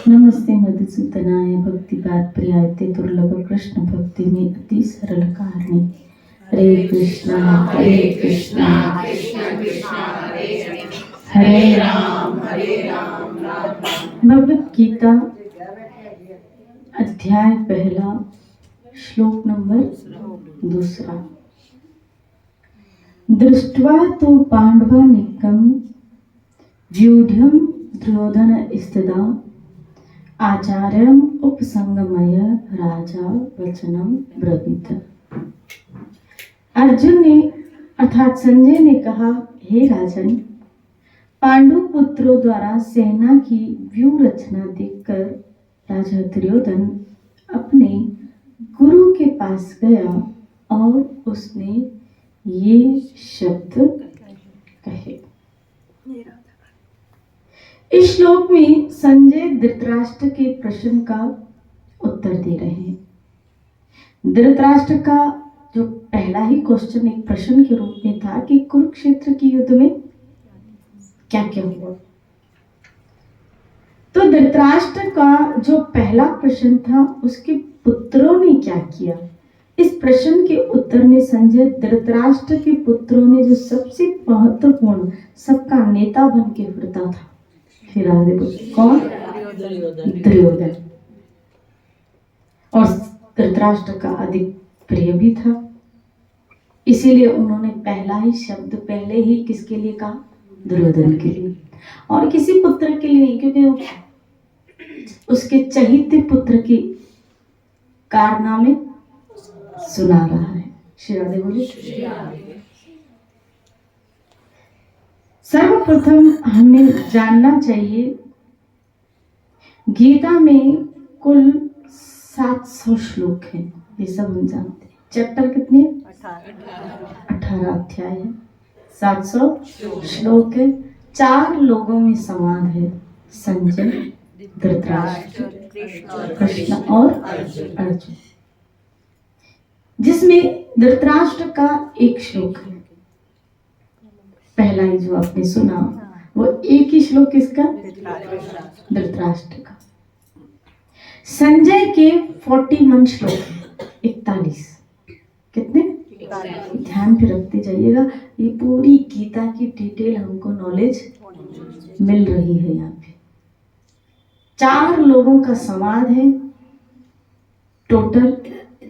नमस्ते मधुसूदनाय भक्तिपाद प्रियाय ते दुर्लभ कृष्ण भक्ति में अति सरल कारणी। हरे कृष्णा कृष्ण कृष्ण हरे राम भगवत गीता अध्याय पहला श्लोक नंबर 2। दृष्ट्वा तो पांडवानीकं व्यूढ़ं दुर्योधन स्थिता आचार्यम उपसंगमय राजा वचनम ब्रवीत। अर्जुन ने अर्थात संजय ने कहा, हे राजन, पांडु पुत्रों द्वारा सेना की व्यूह रचना देखकर राजा दुर्योधन अपने गुरु के पास गया और उसने ये शब्द कहे। इस श्लोक में संजय धृतराष्ट्र के प्रश्न का उत्तर दे रहे हैं। धृतराष्ट्र का जो पहला ही क्वेश्चन एक प्रश्न के रूप में था कि कुरुक्षेत्र की युद्ध में क्या क्या हुआ। तो धृतराष्ट्र का जो पहला प्रश्न था उसके पुत्रों ने क्या किया, इस प्रश्न के उत्तर में संजय धृतराष्ट्र के पुत्रों में जो सबसे महत्वपूर्ण सबका नेता बन के फिरता था, कौन? दुर्योधन। और धृतराष्ट्र का अधिक प्रिय भी था, इसीलिए उन्होंने पहला ही शब्द पहले ही किसके लिए कहा? दुर्योधन के लिए, और किसी पुत्र के लिए नहीं, क्योंकि वो उसके चहिते पुत्र की कारनामे सुना रहा है। श्री राधे बोले। सर्वप्रथम हमें जानना चाहिए, गीता में कुल 700 श्लोक हैं, ये सब हम जानते हैं। चैप्टर कितने? 18 अध्याय है, 700 श्लोक है। 4 लोगों में संवाद है, संजय, धृतराष्ट्र, कृष्ण और अर्जुन, जिसमें धृतराष्ट्र का एक श्लोक है। पहला ही जो आपने सुना वो एक ही श्लोक किसका? धृतराष्ट्र का। संजय के 41 श्लोक, 41। कितने? ध्यान पे रखते जाइएगा, ये पूरी गीता की डिटेल हमको नॉलेज मिल रही है। यहाँ पे 4 लोगों का संवाद है टोटल,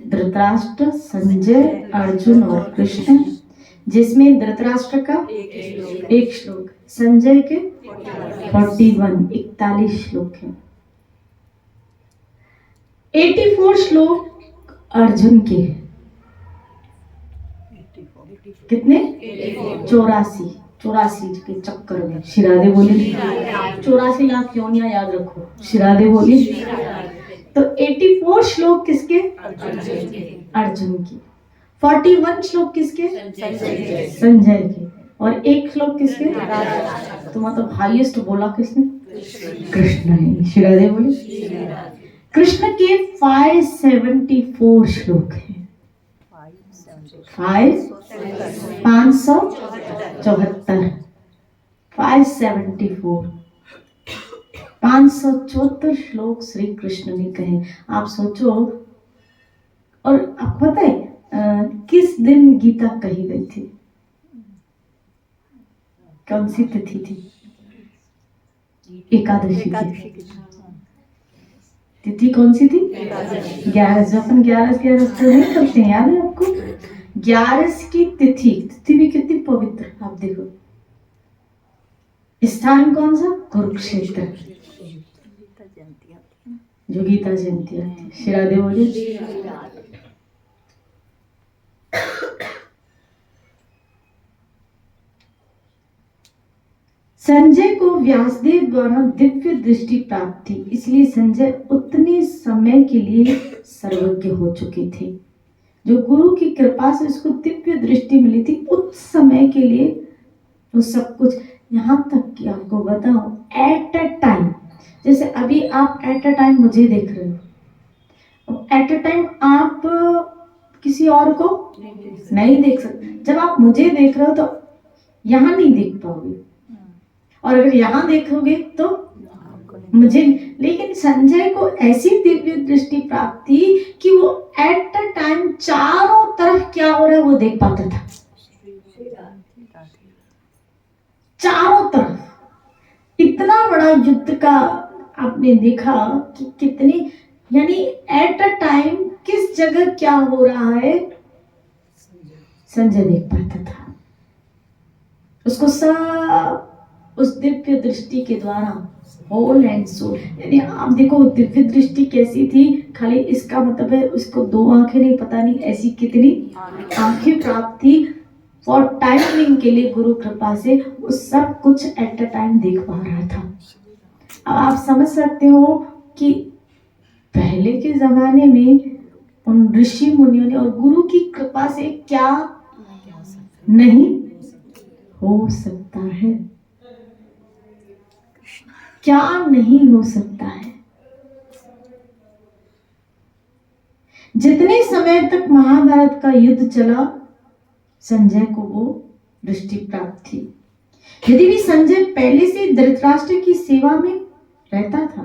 धृतराष्ट्र, संजय, अर्जुन और कृष्ण, जिसमें धृतराष्ट्र का एक श्लोक, संजय के 41 श्लोक है। 84 श्लोक अर्जुन के। कितने? 84 के चक्कर में शिरादे बोली 84 लाख योनियां याद रखो, शिरादे बोली। तो 84 श्लोक किसके? अर्जुन की। 41 श्लोक किसके? संजय के। और एक श्लोक किसके? तो मतलब हाईएस्ट बोला किसने? कृष्ण ने। श्री राधे बोले। कृष्ण के 574 श्लोक है। 574 574 574 श्लोक श्री कृष्ण ने कहे। आप सोचो, और आपको पता है किस दिन गीता कही गई थी? कौन सी तिथि थी? एकादशी थी। तिथि कौन सी थी? 11। जो अपन 11 तो नहीं करते हैं, याद है आपको? 11 की तिथि भी कितनी पवित्र, आप देखो। स्थान कौन सा? कुरुक्षेत्र, जो गीता जयंती आती है। श्री राधे बोलिए। संजय को व्यासदेव द्वारा दिव्य दृष्टि प्राप्त थी, इसलिए संजय उतने समय के लिए सर्वज्ञ हो चुके थे। जो गुरु की कृपा से उसको दिव्य दृष्टि मिली थी, उस समय के लिए वो सब कुछ, यहाँ तक कि आपको बताऊं, एट अ टाइम, जैसे अभी आप एट अ टाइम मुझे देख रहे हो, एट अ टाइम आप किसी और को नहीं देख सकते। जब आप मुझे देख रहे हो तो यहाँ नहीं देख पाओगे, और अगर यहाँ देखोगे तो मुझे, लेकिन संजय को ऐसी दिव्य दृष्टि प्राप्त थी कि वो एट द टाइम चारों तरफ क्या हो रहा है वो देख पाता था। चारों तरफ इतना बड़ा युद्ध का आपने देखा कि कितनी, यानी एट अ टाइम किस जगह क्या हो रहा है संजय देख पाता था। उसको सब उस दिव्य दृष्टि के द्वारा होल एंड सोल, यानी आप देखो दिव्य दृष्टि कैसी थी, खाली इसका मतलब है उसको दो आंखें नहीं, पता नहीं ऐसी कितनी आंखें प्राप्त थी फॉर टाइमिंग के लिए। गुरु कृपा से वो सब कुछ एट अ टाइम देख पा रहा था। अब आप समझ सकते हो कि पहले के जमाने में उन ऋषि मुनियों ने और गुरु की कृपा से क्या नहीं हो सकता है, क्या नहीं हो सकता है। जितने समय तक महाभारत का युद्ध चला संजय को वो दृष्टि प्राप्त थी। यदि भी संजय पहले से धृतराष्ट्र की सेवा में रहता था,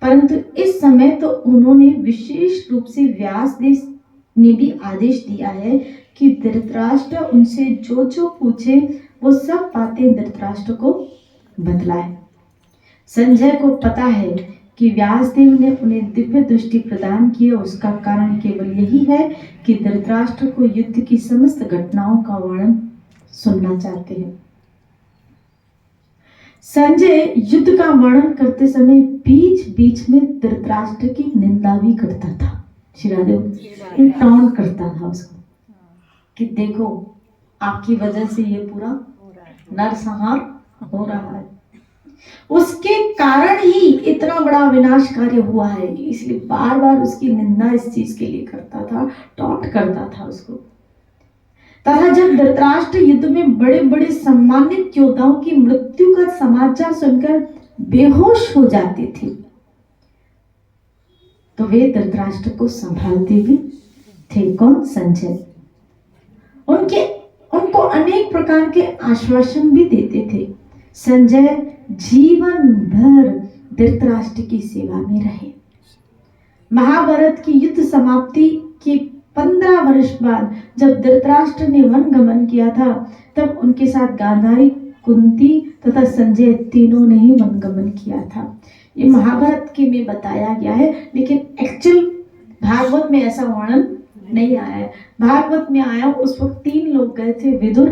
परंतु इस समय तो उन्होंने विशेष रूप से व्यासदेव ने भी आदेश दिया है कि धृतराष्ट्र उनसे जो जो पूछे वो सब बातें धृतराष्ट्र को बतलाए। संजय को पता है कि व्यासदेव ने उन्हें दिव्य दृष्टि प्रदान की है, उसका कारण केवल यही है कि धृतराष्ट्र को युद्ध की समस्त घटनाओं का वर्णन सुनना चाहते हैं। संजय युद्ध का वर्णन करते समय बीच बीच में धृतराष्ट्र की निंदा भी करता था। शिरादेव टॉन्ट करता था उसको कि देखो आपकी वजह से ये पूरा नरसंहार हो रहा है, उसके कारण ही इतना बड़ा विनाश कार्य हुआ है, इसलिए बार बार उसकी निंदा इस चीज के लिए करता था, टॉन्ट करता था उसको। तथा जब धृतराष्ट्र युद्ध में बड़े बड़े सम्मानित योद्धाओं की मृत्यु का समाचार सुनकर बेहोश हो जाते थे तो वे धृतराष्ट्र को संभालते भी थे। कौन? संजय। उनको अनेक प्रकार के आश्वासन भी देते थे। संजय जीवन भर धृतराष्ट्र की सेवा में रहे। महाभारत की युद्ध समाप्ति के 15 वर्ष बाद जब धृतराष्ट्र ने वन गमन किया था, तब उनके साथ गांधारी, कुंती तथा संजय तीनों ने ही वन गमन किया था। ये महाभारत के में बताया गया है, लेकिन एक्चुअल भागवत में ऐसा वर्णन नहीं आया है। भागवत में आया उस वक्त 3 लोग गए थे, विदुर,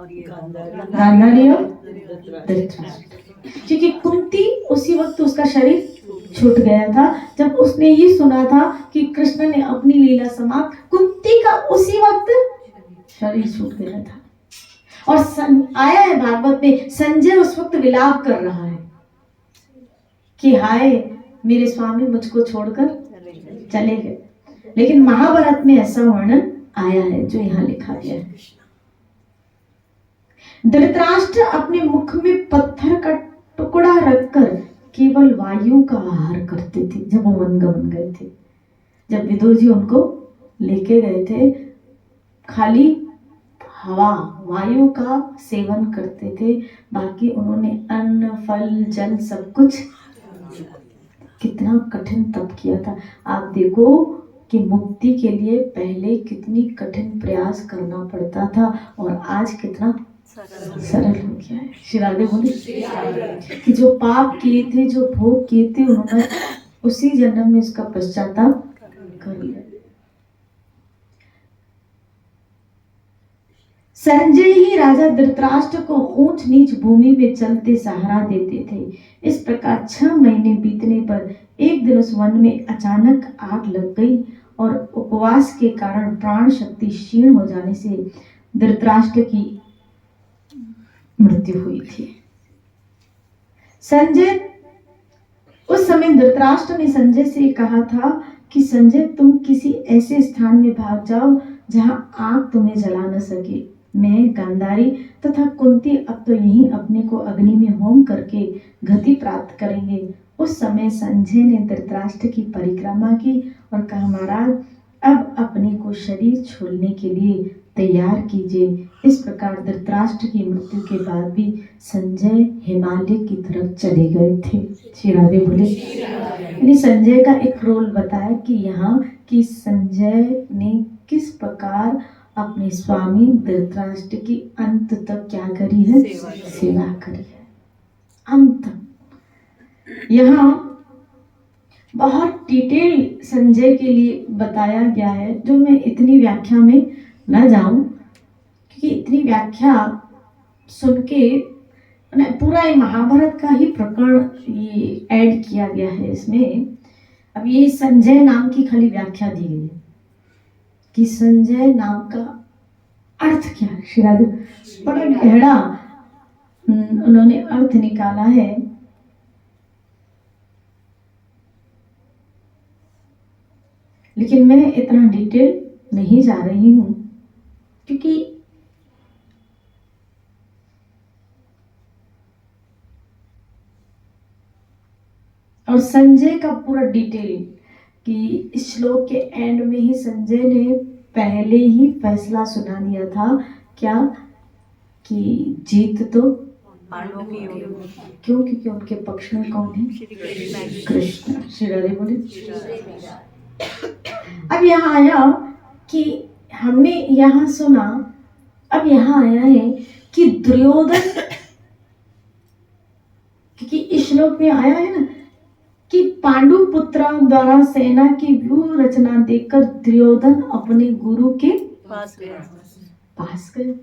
गांधारी और धृतराष्ट्र। क्योंकि कुंती उसी वक्त उसका शरीर छूट गया था जब उसने ये सुना था कि कृष्ण ने अपनी लीला समाप्त, कुंती का उसी वक्त शरीर छूट गया था। और आया है भागवत में, संजय उस वक्त विलाप कर रहा है कि हाय मेरे स्वामी मुझको छोड़कर चले गए। लेकिन महाभारत में ऐसा वर्णन आया है जो यहाँ लिखा गया है। धृतराष्ट्र अपने मुख में पत्थर का टुकड़ा रखकर केवल वायु का आहार करते थे जब वो वनगमन गए थे। जब विदुर जी उनको लेके गए थे, खाली हवा वायु का सेवन करते थे, बाकी उन्होंने अन्न फल जल सब कुछ, कितना कठिन तप किया था। आप देखो कि मुक्ति के लिए पहले कितनी कठिन प्रयास करना पड़ता था और आज कितना सरल हो गया है। शिरादे बोले कि जो पाप किए थे, जो भोग किए थे, उन्होंने उसी जन्म में इसका पश्चाताप कर लिया। संजय ही राजा धृतराष्ट्र को ऊंच नीच भूमि में चलते सहारा देते थे। इस प्रकार 6 महीने बीतने पर एक दिन उस वन में अचानक आग लग गई और उपवास के कारण प्राण शक्ति क्षीण हो जाने से धृतराष्ट्र की मृत्यु हुई थी। संजय, उस समय धृतराष्ट्र ने संजय से कहा था कि संजय तुम किसी ऐसे स्थान में भाग जाओ जहां आग तुम्हें जला न सके। मैं, गांधारी तथा कुंती अब तो यहीं अपने को अग्नि में होम करके गति प्राप्त करेंगे। उस समय संजय ने धृतराष्ट्र की परिक्रमा की और कहा, महाराज अब अपने को शरीर छोड़ने के लिए तैयार कीजिए। इस प्रकार धृतराष्ट्र की मृत्यु के बाद भी संजय हिमालय की तरफ चले गए थे। श्री राधे बोले। यानी संजय का एक रोल बताया कि यहाँ कि संजय ने किस प्रकार अपने स्वामी धृतराष्ट्र की अंत तक क्या करी है, सेवा करी है अंत। यहाँ बहुत डिटेल संजय के लिए बताया गया है, जो मैं इतनी व्याख्या में न जाऊं, क्योंकि इतनी व्याख्या सुन के पूरा ये महाभारत का ही प्रकरण ये ऐड किया गया है इसमें। अब ये संजय नाम की खाली व्याख्या दी गई है कि संजय नाम का अर्थ क्या है। श्री राधे बड़ा गहरा उन्होंने अर्थ निकाला है। लेकिन मैं इतना डिटेल नहीं जा रही हूं, क्योंकि और संजय का पूरा डिटेल कि इस श्लोक के एंड में ही संजय ने पहले ही फैसला सुना दिया था क्या कि जीत तो पांडवों की होगी। क्यों? क्योंकि उनके पक्ष में कौन है? कृष्ण। श्री राधे बोले। अब यहाँ आया कि हमने यहाँ सुना, अब यहाँ आया है कि दुर्योधन, क्योंकि इस श्लोक में आया है ना कि पांडु पुत्रों द्वारा सेना की व्यूह रचना देखकर दुर्योधन अपने गुरु के पास गए।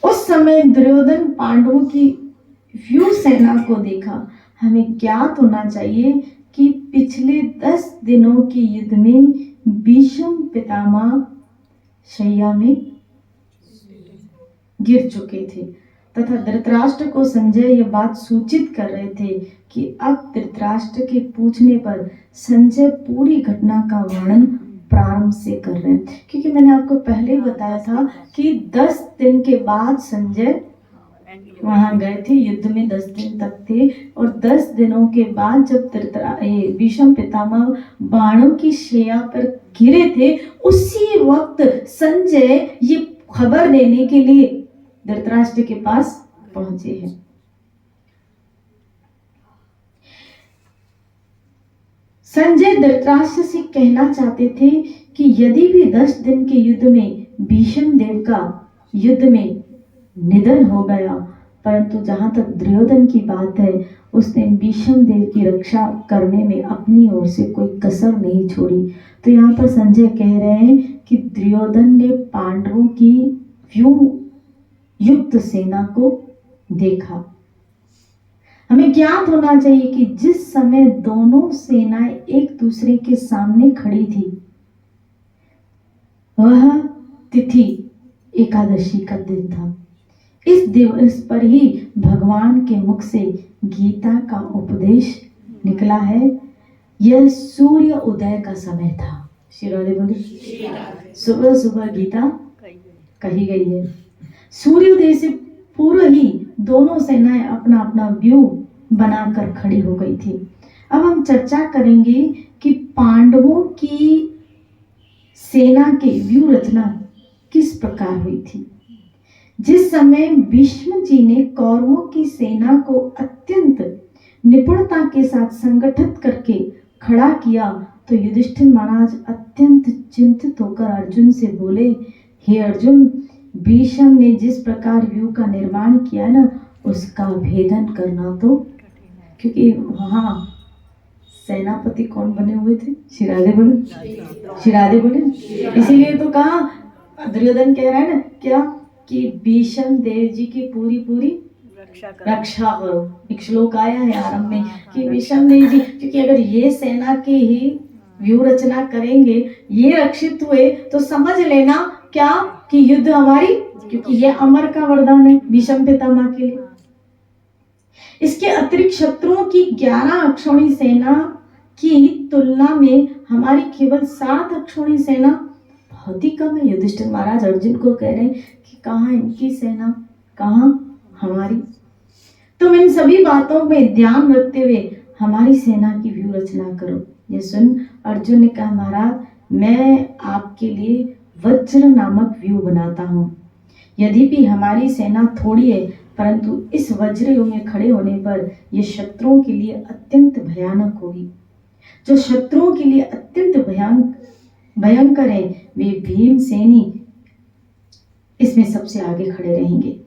उस समय दुर्योधन पांडवों की व्यूह सेना को देखा। हमें ज्ञात होना चाहिए कि पिछले 10 दिनों के युद्ध में भीष्म पितामह शैया में गिर चुके थे तथा धृतराष्ट्र को संजय यह बात सूचित कर रहे थे कि अब धृतराष्ट्र के पूछने पर संजय पूरी घटना का वर्णन प्रारंभ से कर रहे हैं। क्योंकि मैंने आपको पहले ही बताया था कि 10 दिन के बाद संजय वहां गए थे, युद्ध में 10 दिन तक थे, और 10 दिनों के बाद जब भीष्म पितामह बाणों की शैया पर गिरे थे, उसी वक्त संजय ये खबर देने के लिए धृतराष्ट्र के पास पहुंचे हैं। संजय धृतराष्ट्र से कहना चाहते थे कि यदि भी 10 दिन के युद्ध में भीष्म देव का युद्ध में निधन हो गया, परंतु जहां तक दुर्योधन की बात है, उसने भीष्म देव की रक्षा करने में अपनी ओर से कोई कसर नहीं छोड़ी। तो यहाँ पर संजय कह रहे हैं कि दुर्योधन ने पांडवों की व्यूह युक्त सेना को देखा। हमें ज्ञात होना चाहिए कि जिस समय दोनों सेनाएं एक दूसरे के सामने खड़ी थी, वह तिथि एकादशी का दिन था। इस दिवस पर ही भगवान के मुख से गीता का उपदेश निकला है। यह सूर्य उदय का समय था। श्री राधे बोले। सुबह सुबह गीता कही गई है। सूर्योदय से पूर्व ही दोनों सेनाएं अपना अपना व्यूह बनाकर खड़ी हो गई थी। अब हम चर्चा करेंगे कि पांडवों की सेना के व्यूह रचना किस प्रकार हुई थी। जिस समय भीष्म जी ने कौरवों की सेना को अत्यंत निपुणता के साथ संगठित करके खड़ा किया, तो युधिष्ठिर महाराज अत्यंत चिंतित होकर अर्जुन से बोले, हे अर्जुन, भीष्म ने जिस प्रकार व्यूह का निर्माण किया ना, उसका भेदन करना तो, क्योंकि वहां सेनापति कौन बने हुए थे? श्री राधे बोले। श्री राधे बोले। इसीलिए तो कहा, दुर्योधन कह रहा है ना क्या कि भीष्म देव जी की पूरी पूरी रक्षा करो। एक श्लोक आया है आरंभ में कि भीष्म देव जी, क्योंकि अगर ये सेना की ही व्यूह रचना करेंगे, ये रक्षित हुए, तो समझ लेना क्या कि युद्ध हमारी, क्योंकि ये अमर का वरदान है भीष्म पितामह के लिए। इसके अतिरिक्त शत्रुओं की 11 अक्षौणी सेना की तुलना में हमारी केवल 7 अक्षौणी सेना बहुत ही कम है। युधिष्ठिर महाराज अर्जुन को कह रहे हैं कि कहाँ इनकी सेना, कहाँ हमारी। तुम इन सभी बातों में ध्यान रखते हुए हमारी सेना की व्यूह रचना करो। ये सुन अर्जुन ने कहा, महाराज मैं आपके लिए वज्र नामक व्यू बनाता हूँ। यद्यपि हमारी सेना थोड़ी है, परंतु इस वज्र युग में खड़े होने पर यह शत्रुओं के लिए अत्यंत भयानक होगी। जो शत्रुओं के लिए अत्यंत भयंकर है, वे भीमसेनी इसमें सबसे आगे खड़े रहेंगे।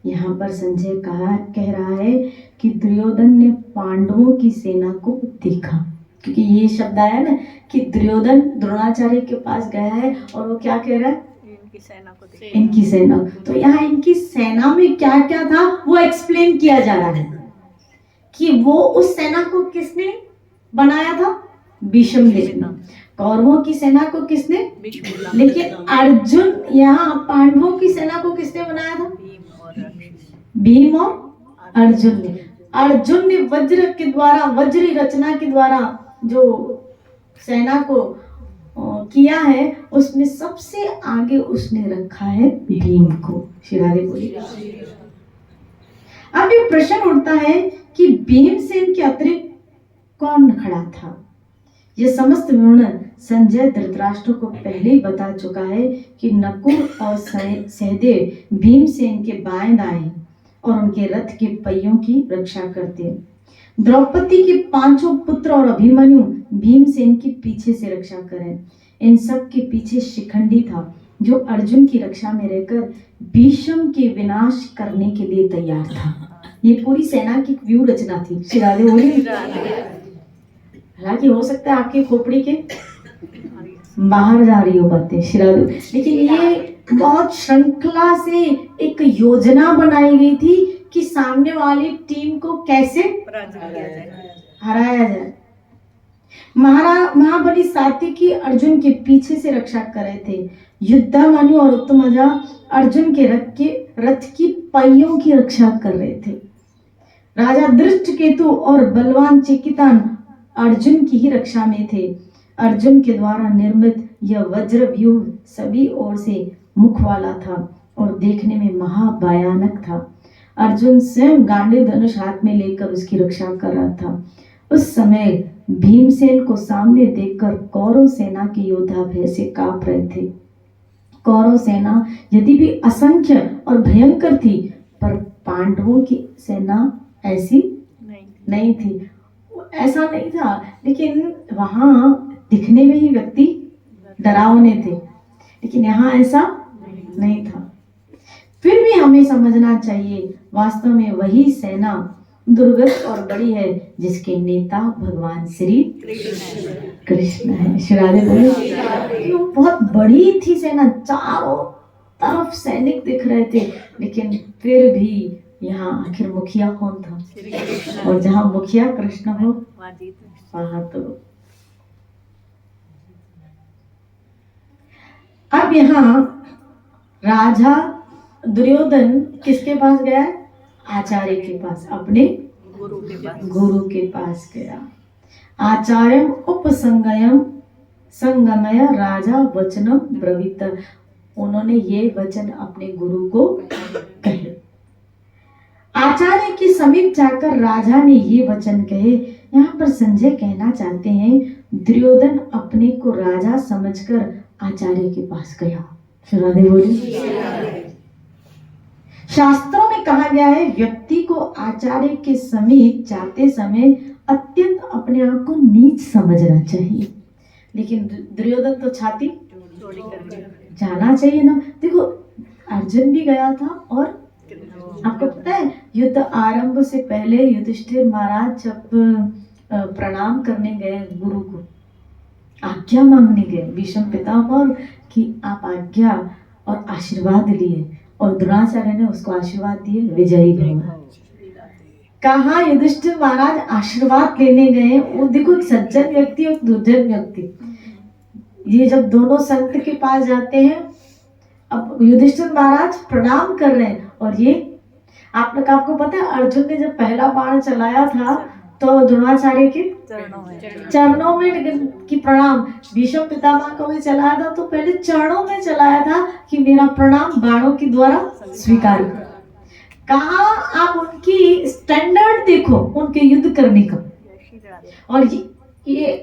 यहाँ पर संजय कह रहा है कि दुर्योधन ने पांडवों की सेना को देखा, क्योंकि ये शब्द आया ना कि दुर्योधन द्रोणाचार्य के पास गया है और वो क्या कह रहा है, इनकी सेना को देखा। इनकी सेना, तो यहाँ इनकी सेना में क्या क्या था वो एक्सप्लेन किया जा रहा है कि वो उस सेना को किसने बनाया था, भीष्म देव। कौरवों की सेना को किसने, लेकिन अर्जुन, यहाँ पांडवों की सेना को किसने बनाया था, भीम और अर्जुन ने वज्र के द्वारा, वज्री रचना के द्वारा जो सेना को किया है, उसमें सबसे आगे उसने रखा है भीम को। श्री राधे बोली। अब ये प्रश्न उठता है कि भीमसेन के अतिरिक्त कौन खड़ा था। यह समस्त विवरण संजय धृतराष्ट्र को पहले ही बता चुका है कि नकुल और सहदेव भीमसेन के बाएं दाएं और उनके रथ के पहियों की रक्षा करते। द्रौपदी के 5 पुत्र और अभिमन्यु भीमसेन के पीछे से रक्षा करें। इन सब के पीछे शिखंडी था, जो अर्जुन की रक्षा में रहकर भीष्म के विनाश करने के लिए तैयार था। ये पूरी सेना की व्यू रचना थी। श्री राधे बोली। हालांकि हो सकता है आपकी खोपड़ी के बाहर जा रही हो बातें, श्री राधे, लेकिन ये बहुत श्रृंखला से एक योजना बनाई गई थी कि सामने वाली टीम को कैसे हराया जाए। महाबली सात्विकी अर्जुन के पीछे से रक्षा कर रहे थे। युद्धामन्यु और उत्तमजा अर्जुन के रथ की पहियों की रक्षा कर रहे थे। राजा दृष्टकेतु और बलवान चिकितान अर्जुन की ही रक्षा में थे। अर्जुन के द्वारा निर्मित यह वज्र व्यूह सभी ओर से मुख वाला था और देखने में महाभयानक था। अर्जुन स्वयं गांडीव धनुष हाथ में लेकर उसकी रक्षा कर रहा था। उस समय भीमसेन को सामने देखकर कौरव सेना के योद्धा भय से कांप रहे थे। कौरव सेना यदि भी असंख्य और भयंकर थी, पर पांडवों की सेना ऐसी नहीं थी। ऐसा नहीं था, लेकिन वहां दिखने में ही व्यक्ति डरावने थे, लेकिन यहाँ ऐसा नहीं था। फिर भी हमें समझना चाहिए, वास्तव में वही सेना दुर्गत और बड़ी है जिसके नेता भगवान श्री कृष्ण है। श्री राधे बोले। तो बहुत बड़ी थी सेना, चारों तरफ सैनिक दिख रहे थे, लेकिन फिर भी यहाँ आखिर मुखिया कौन था, और जहाँ मुखिया कृष्ण हो वहां तो। अब यहाँ राजा दुर्योधन किसके पास गया, आचार्य के पास, अपने गुरु के पास गया। आचार्यम संगमय राजा वचनम ब्रवीत। उन्होंने ये वचन अपने गुरु को कहे। आचार्य के समीप जाकर राजा ने ये वचन कहे। यहाँ पर संजय कहना चाहते हैं, दुर्योधन अपने को राजा समझकर आचार्य के पास गया। श्री राधे बोली। शास्त्रों में कहा गया है, व्यक्ति को आचार्य के समीप जाते समय अत्यंत अपने आप को नीच समझना चाहिए, लेकिन दुर्योधन तो छाती जाना चाहिए ना। देखो अर्जुन भी गया था, और आपको पता है युद्ध आरंभ से पहले युधिष्ठिर महाराज जब प्रणाम करने गए गुरु को, आज्ञा मांगने गए भीष्म पितामह कि आप आज्ञा और आशीर्वाद लिए, और द्रोणाचार्य ने उसको आशीर्वाद दिए, विजयी भव। कहा युधिष्ठिर महाराज आशीर्वाद लेने गए, वो देखो एक सज्जन व्यक्ति और दुर्जन व्यक्ति, ये जब दोनों संत के पास जाते हैं, अब युधिष्ठिर महाराज प्रणाम कर रहे हैं, और ये आपको पता है अर्जुन ने जब पहला बाण चलाया था तो द्रोणाचार्य के चरणों में कि प्रणाम, भीष्म पितामह को भी चलाया था तो पहले चरणों में चलाया था कि मेरा प्रणाम बाणों के द्वारा स्वीकार करो। कहा आप उनकी स्टैंडर्ड देखो, उनके युद्ध करने का, और ये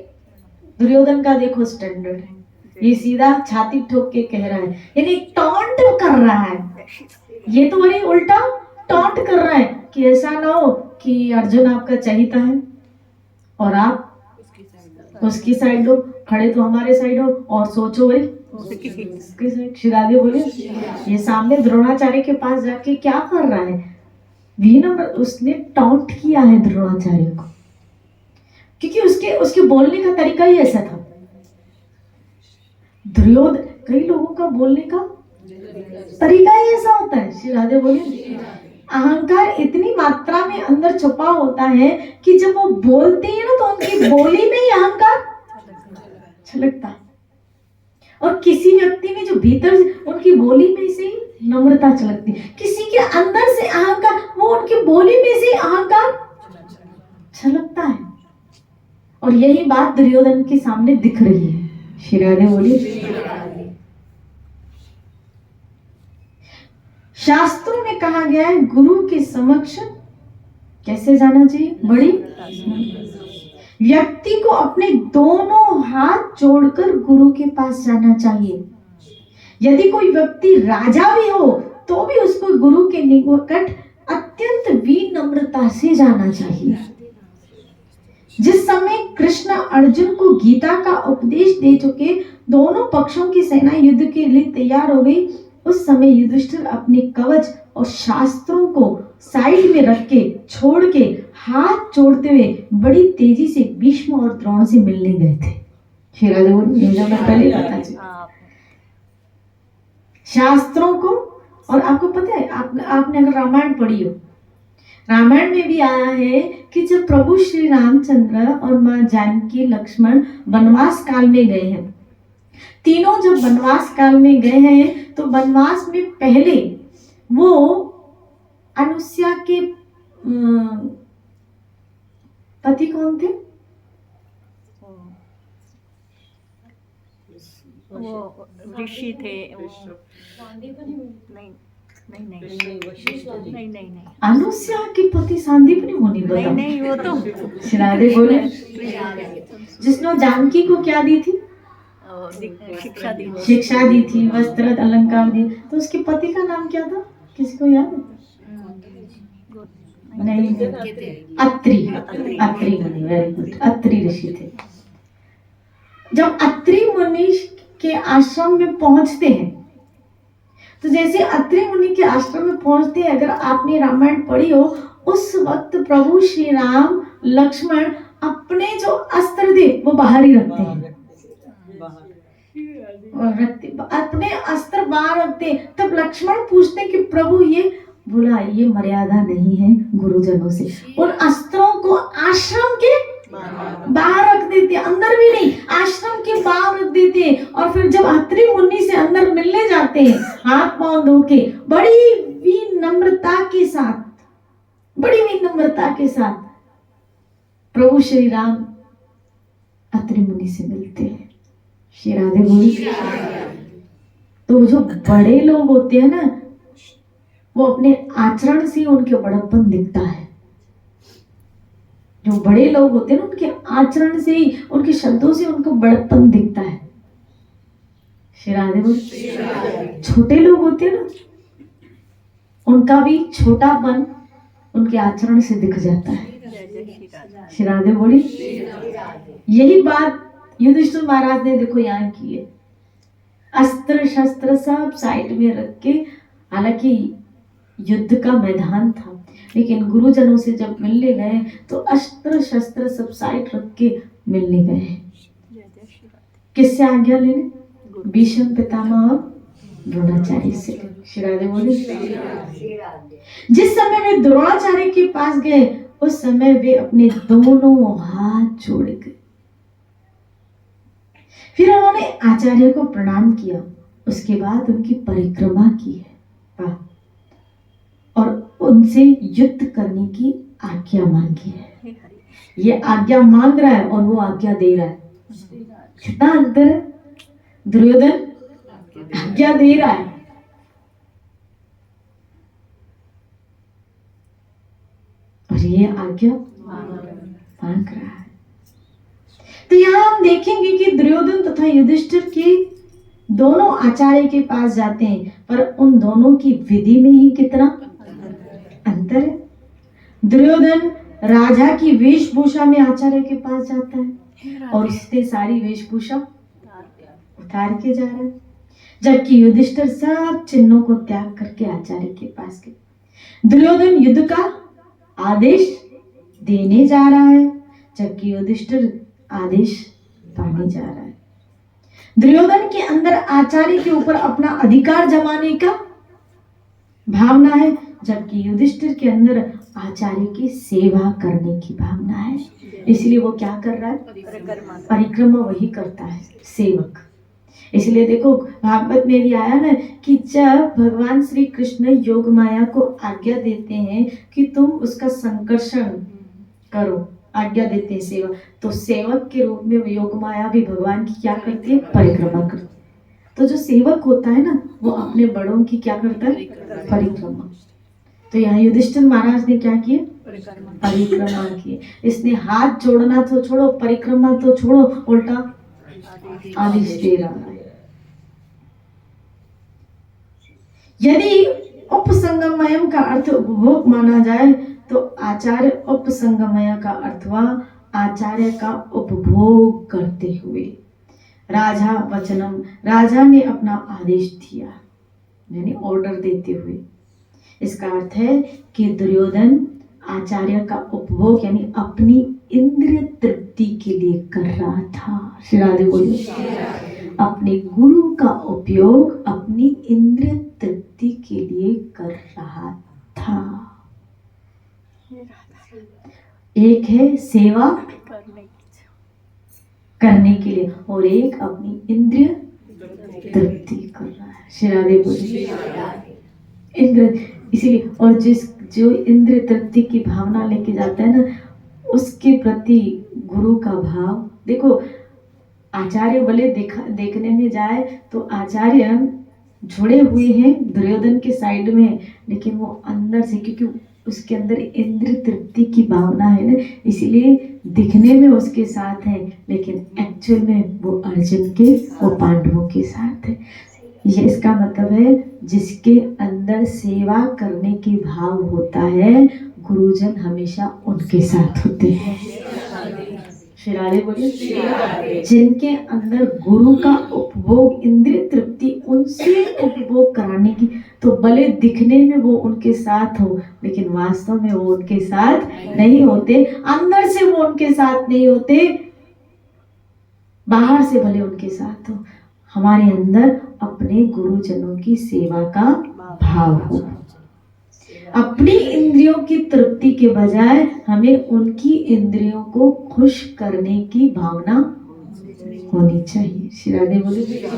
दुर्योधन का देखो स्टैंडर्ड है, ये सीधा छाती ठोक के कह रहा है, यानी टॉन्ट कर रहा है। ये तो वही उल्टा टॉन्ट कर रहा है कि ऐसा ना हो कि अर्जुन आपका चहीता है और आप उसकी साइड हो, खड़े तो हमारे साइड हो और सोचो वही उसकी साइड। शिरादे बोले ये सामने द्रोणाचार्य के पास जाके क्या कर रहा है, विनम्र, उसने टॉन्ट किया है द्रोणाचार्य को, क्योंकि उसके उसके बोलने का तरीका ही ऐसा था। दुर्योधन, कई लोगों का बोलने का तरीका ही ऐसा होता है। श्री राधे बोले अहंकार इतनी मात्रा में अंदर छुपा होता है कि जब वो बोलते हैं ना तो उनकी बोली में ही अहंकार छलकता है, और किसी व्यक्ति में जो भीतर उनकी बोली में से ही नम्रता छलकती है, किसी के अंदर से अहंकार, वो उनकी बोली में से अहंकार छलकता है। और यही बात दुर्योधन के सामने दिख रही है। श्री राधे बोली शास्त्रों में कहा गया है गुरु के समक्ष कैसे जाना चाहिए, बड़ी व्यक्ति को अपने दोनों हाथ जोड़कर गुरु के पास जाना चाहिए। यदि कोई व्यक्ति राजा भी हो तो भी उसको गुरु के निकट अत्यंत विनम्रता से जाना चाहिए। जिस समय कृष्ण अर्जुन को गीता का उपदेश दे चुके, दोनों पक्षों की सेना युद्ध के लिए तैयार हो गई, उस समय युधिष्ठिर अपने कवच और शास्त्रों को साइड में रख के छोड़ के हाथ जोड़ते हुए बड़ी तेजी से भीष्म और द्रोण से मिलने गए थे। पहले पता चला शास्त्रों को। और आपको पता है, आपने अगर रामायण पढ़ी हो, रामायण में भी आया है कि जब प्रभु श्री रामचंद्र और माँ जानकी लक्ष्मण वनवास काल में गए हैं, तीनों जब वनवास काल में गए हैं तो वनवास में पहले वो अनुसुईया के पति कौन थे? वो ऋषि थे। नहीं अनुसुईया के पति सांदीपनि मुनि। नहीं वो तो श्राद्धे बोले जिसने जानकी को क्या दी थी? शिक्षा दी थी, वस्त्र अलंकार दी। तो उसके पति का नाम क्या था, किसी को याद है? नहीं, अत्रि। अत्रि मुनि, वेरी गुड, अत्रि ऋषि थे। जब अत्रि मुनि के आश्रम में पहुंचते हैं, तो जैसे अत्रि मुनि के आश्रम में पहुंचते हैं, अगर आपने रामायण पढ़ी हो, उस वक्त प्रभु श्री राम लक्ष्मण अपने जो अस्त्र थे वो बाहर ही रखते हैं, अपने अस्त्र बाहर रखते। तब लक्ष्मण पूछते कि प्रभु ये बोला ये मर्यादा नहीं है गुरुजनों से, उन अस्त्रों को आश्रम के बाहर रख देते, अंदर भी नहीं, आश्रम के बाहर रख देते। और फिर जब अत्रि मुनि से अंदर मिलने जाते हैं, हाथ पांव धो के बड़ी विनम्रता के साथ, बड़ी विनम्रता के साथ प्रभु श्री राम अत्रि मुनि से मिलते हैं। श्री राधे बोली। तो जो बड़े लोग होते हैं ना, वो अपने आचरण से उनके बड़प्पन दिखता है। जो बड़े लोग होते हैं ना, उनके आचरण से ही, उनके शब्दों से उनको बड़प्पन दिखता है। श्री राधे बोली। छोटे लोग होते हैं ना, उनका भी छोटापन उनके आचरण से दिख जाता है। श्री राधे बोली। यही बात युधिष्ठिर महाराज ने देखो यहाँ की है। अस्त्र शस्त्र सब साइड में रख के, हालांकि युद्ध का मैदान था, लेकिन गुरुजनों से जब मिलने गए तो अस्त्र शस्त्र सब साइड रख के मिलने गए। किससे आज्ञा लेने? भीष्म पितामह और द्रोणाचार्य से। श्री राधे बोले। जिस समय वे द्रोणाचार्य के पास गए, उस समय वे अपने दोनों हाथ जोड़ गए। फिर उन्होंने आचार्य को प्रणाम किया, उसके बाद उनकी परिक्रमा की है और उनसे युद्ध करने की आज्ञा मांगी है। ये आज्ञा मांग रहा है और वो आज्ञा दे रहा है। कितना अंतर है। दुर्योधन आज्ञा दे रहा है और ये आज्ञा मांग रहा है। तो यहाँ हम देखेंगे कि दुर्योधन तथा युधिष्ठिर के दोनों आचार्य के पास जाते हैं, पर उन दोनों की विधि में ही कितना अंतर है। दुर्योधन राजा की वेशभूषा में आचार्य के पास जाता है और उसने सारी वेशभूषा उतार के जा रहा है, जबकि युधिष्ठिर सब चिन्हों को त्याग करके आचार्य के पास गए। दुर्योधन युद्ध का आदेश देने जा रहा है, जबकि युधिष्ठिर आदेश पाने जा रहा है। दुर्योधन के अंदर आचार्य के ऊपर अपना अधिकार जमाने का भावना है, जबकि युधिष्ठिर के अंदर आचार्य की सेवा करने की भावना है। इसलिए वो क्या कर रहा है? परिक्रमा वही करता है, सेवक। इसलिए देखो भागवत में भी आया ना कि जब भगवान श्री कृष्ण योग माया को आज्ञा देते हैं कि तुम उसका संकर्षण करो, आज्ञा देते हैं सेवा, तो सेवक के रूप में योग माया भी भगवान की क्या करती है? परिक्रमा करती है। तो जो सेवक होता है ना वो अपने बड़ों की क्या करता है? परिक्रमा। तो यहाँ युधिष्ठिर महाराज ने क्या किए? परिक्रमा किए। इसने हाथ जोड़ना तो छोड़ो, परिक्रमा तो छोड़ो, उल्टा आदेश दे रहा है। यदि उपसंगमयम का अर्थ उपभोग माना जाए तो आचार्य उपसंगमय का अर्थ हुआ आचार्य का उपभोग करते हुए। राजा वचनम, राजा ने अपना आदेश दिया, यानी ऑर्डर देते हुए। इसका अर्थ है कि दुर्योधन आचार्य का उपभोग यानी अपनी इंद्रिय तृप्ति के लिए कर रहा था। श्री राधे बोलिए। अपने गुरु का उपयोग अपनी इंद्रिय तृप्ति के लिए कर रहा था। एक है सेवा करने के लिए और एक अपनी इंद्रिय तृप्ति कर रहा है। श्री राधे बोलिए। इंद्र इसीलिए, और जो इंद्रिय तृप्ति की भावना लेके जाता है ना उसके प्रति गुरु का भाव देखो। आचार्य भले देखने में जाए तो आचार्य जुड़े हुए हैं दुर्योधन के साइड में, लेकिन वो अंदर से, क्योंकि उसके अंदर इंद्रिय तृप्ति की भावना है ना, इसीलिए दिखने में उसके साथ है, लेकिन एक्चुअल में वो अर्जुन के, वो पांडवों के साथ है। ये इसका मतलब है जिसके अंदर सेवा करने की भाव होता है गुरुजन हमेशा उनके साथ होते हैं। श्री राधे बोलिए। जिनके अंदर गुरु का उपभोग इंद्रिय तृप्ति उनसे उपभोग कराने की, तो भले दिखने में वो उनके साथ हो लेकिन वास्तव में वो उनके साथ नहीं होते, अंदर से वो उनके साथ नहीं होते, बाहर से भले उनके साथ हो। हमारे अंदर अपने गुरुजनों की सेवा का भाव हो। अपनी इंद्रियों की तृप्ति के बजाय हमें उनकी इंद्रियों को खुश करने की भावना होनी चाहिए। श्री राधे बोलिए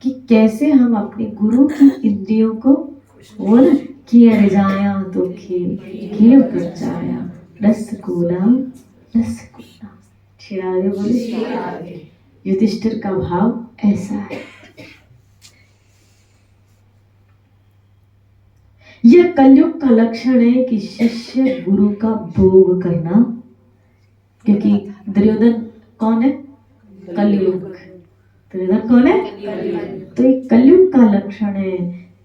कि कैसे हम अपने गुरु की इंद्रियों को बोल किया रजाया तो खेल कर जाया रसगुल्ला रसगुल्ला। श्री राधे बोलिए। युधिष्ठिर का भाव ऐसा है। यह कलयुग का लक्षण है कि शिष्य गुरु का भोग करना, क्योंकि दुर्योधन कौन है? कलयुग। दुर्योधन कौन है? तो ये कलयुग का लक्षण है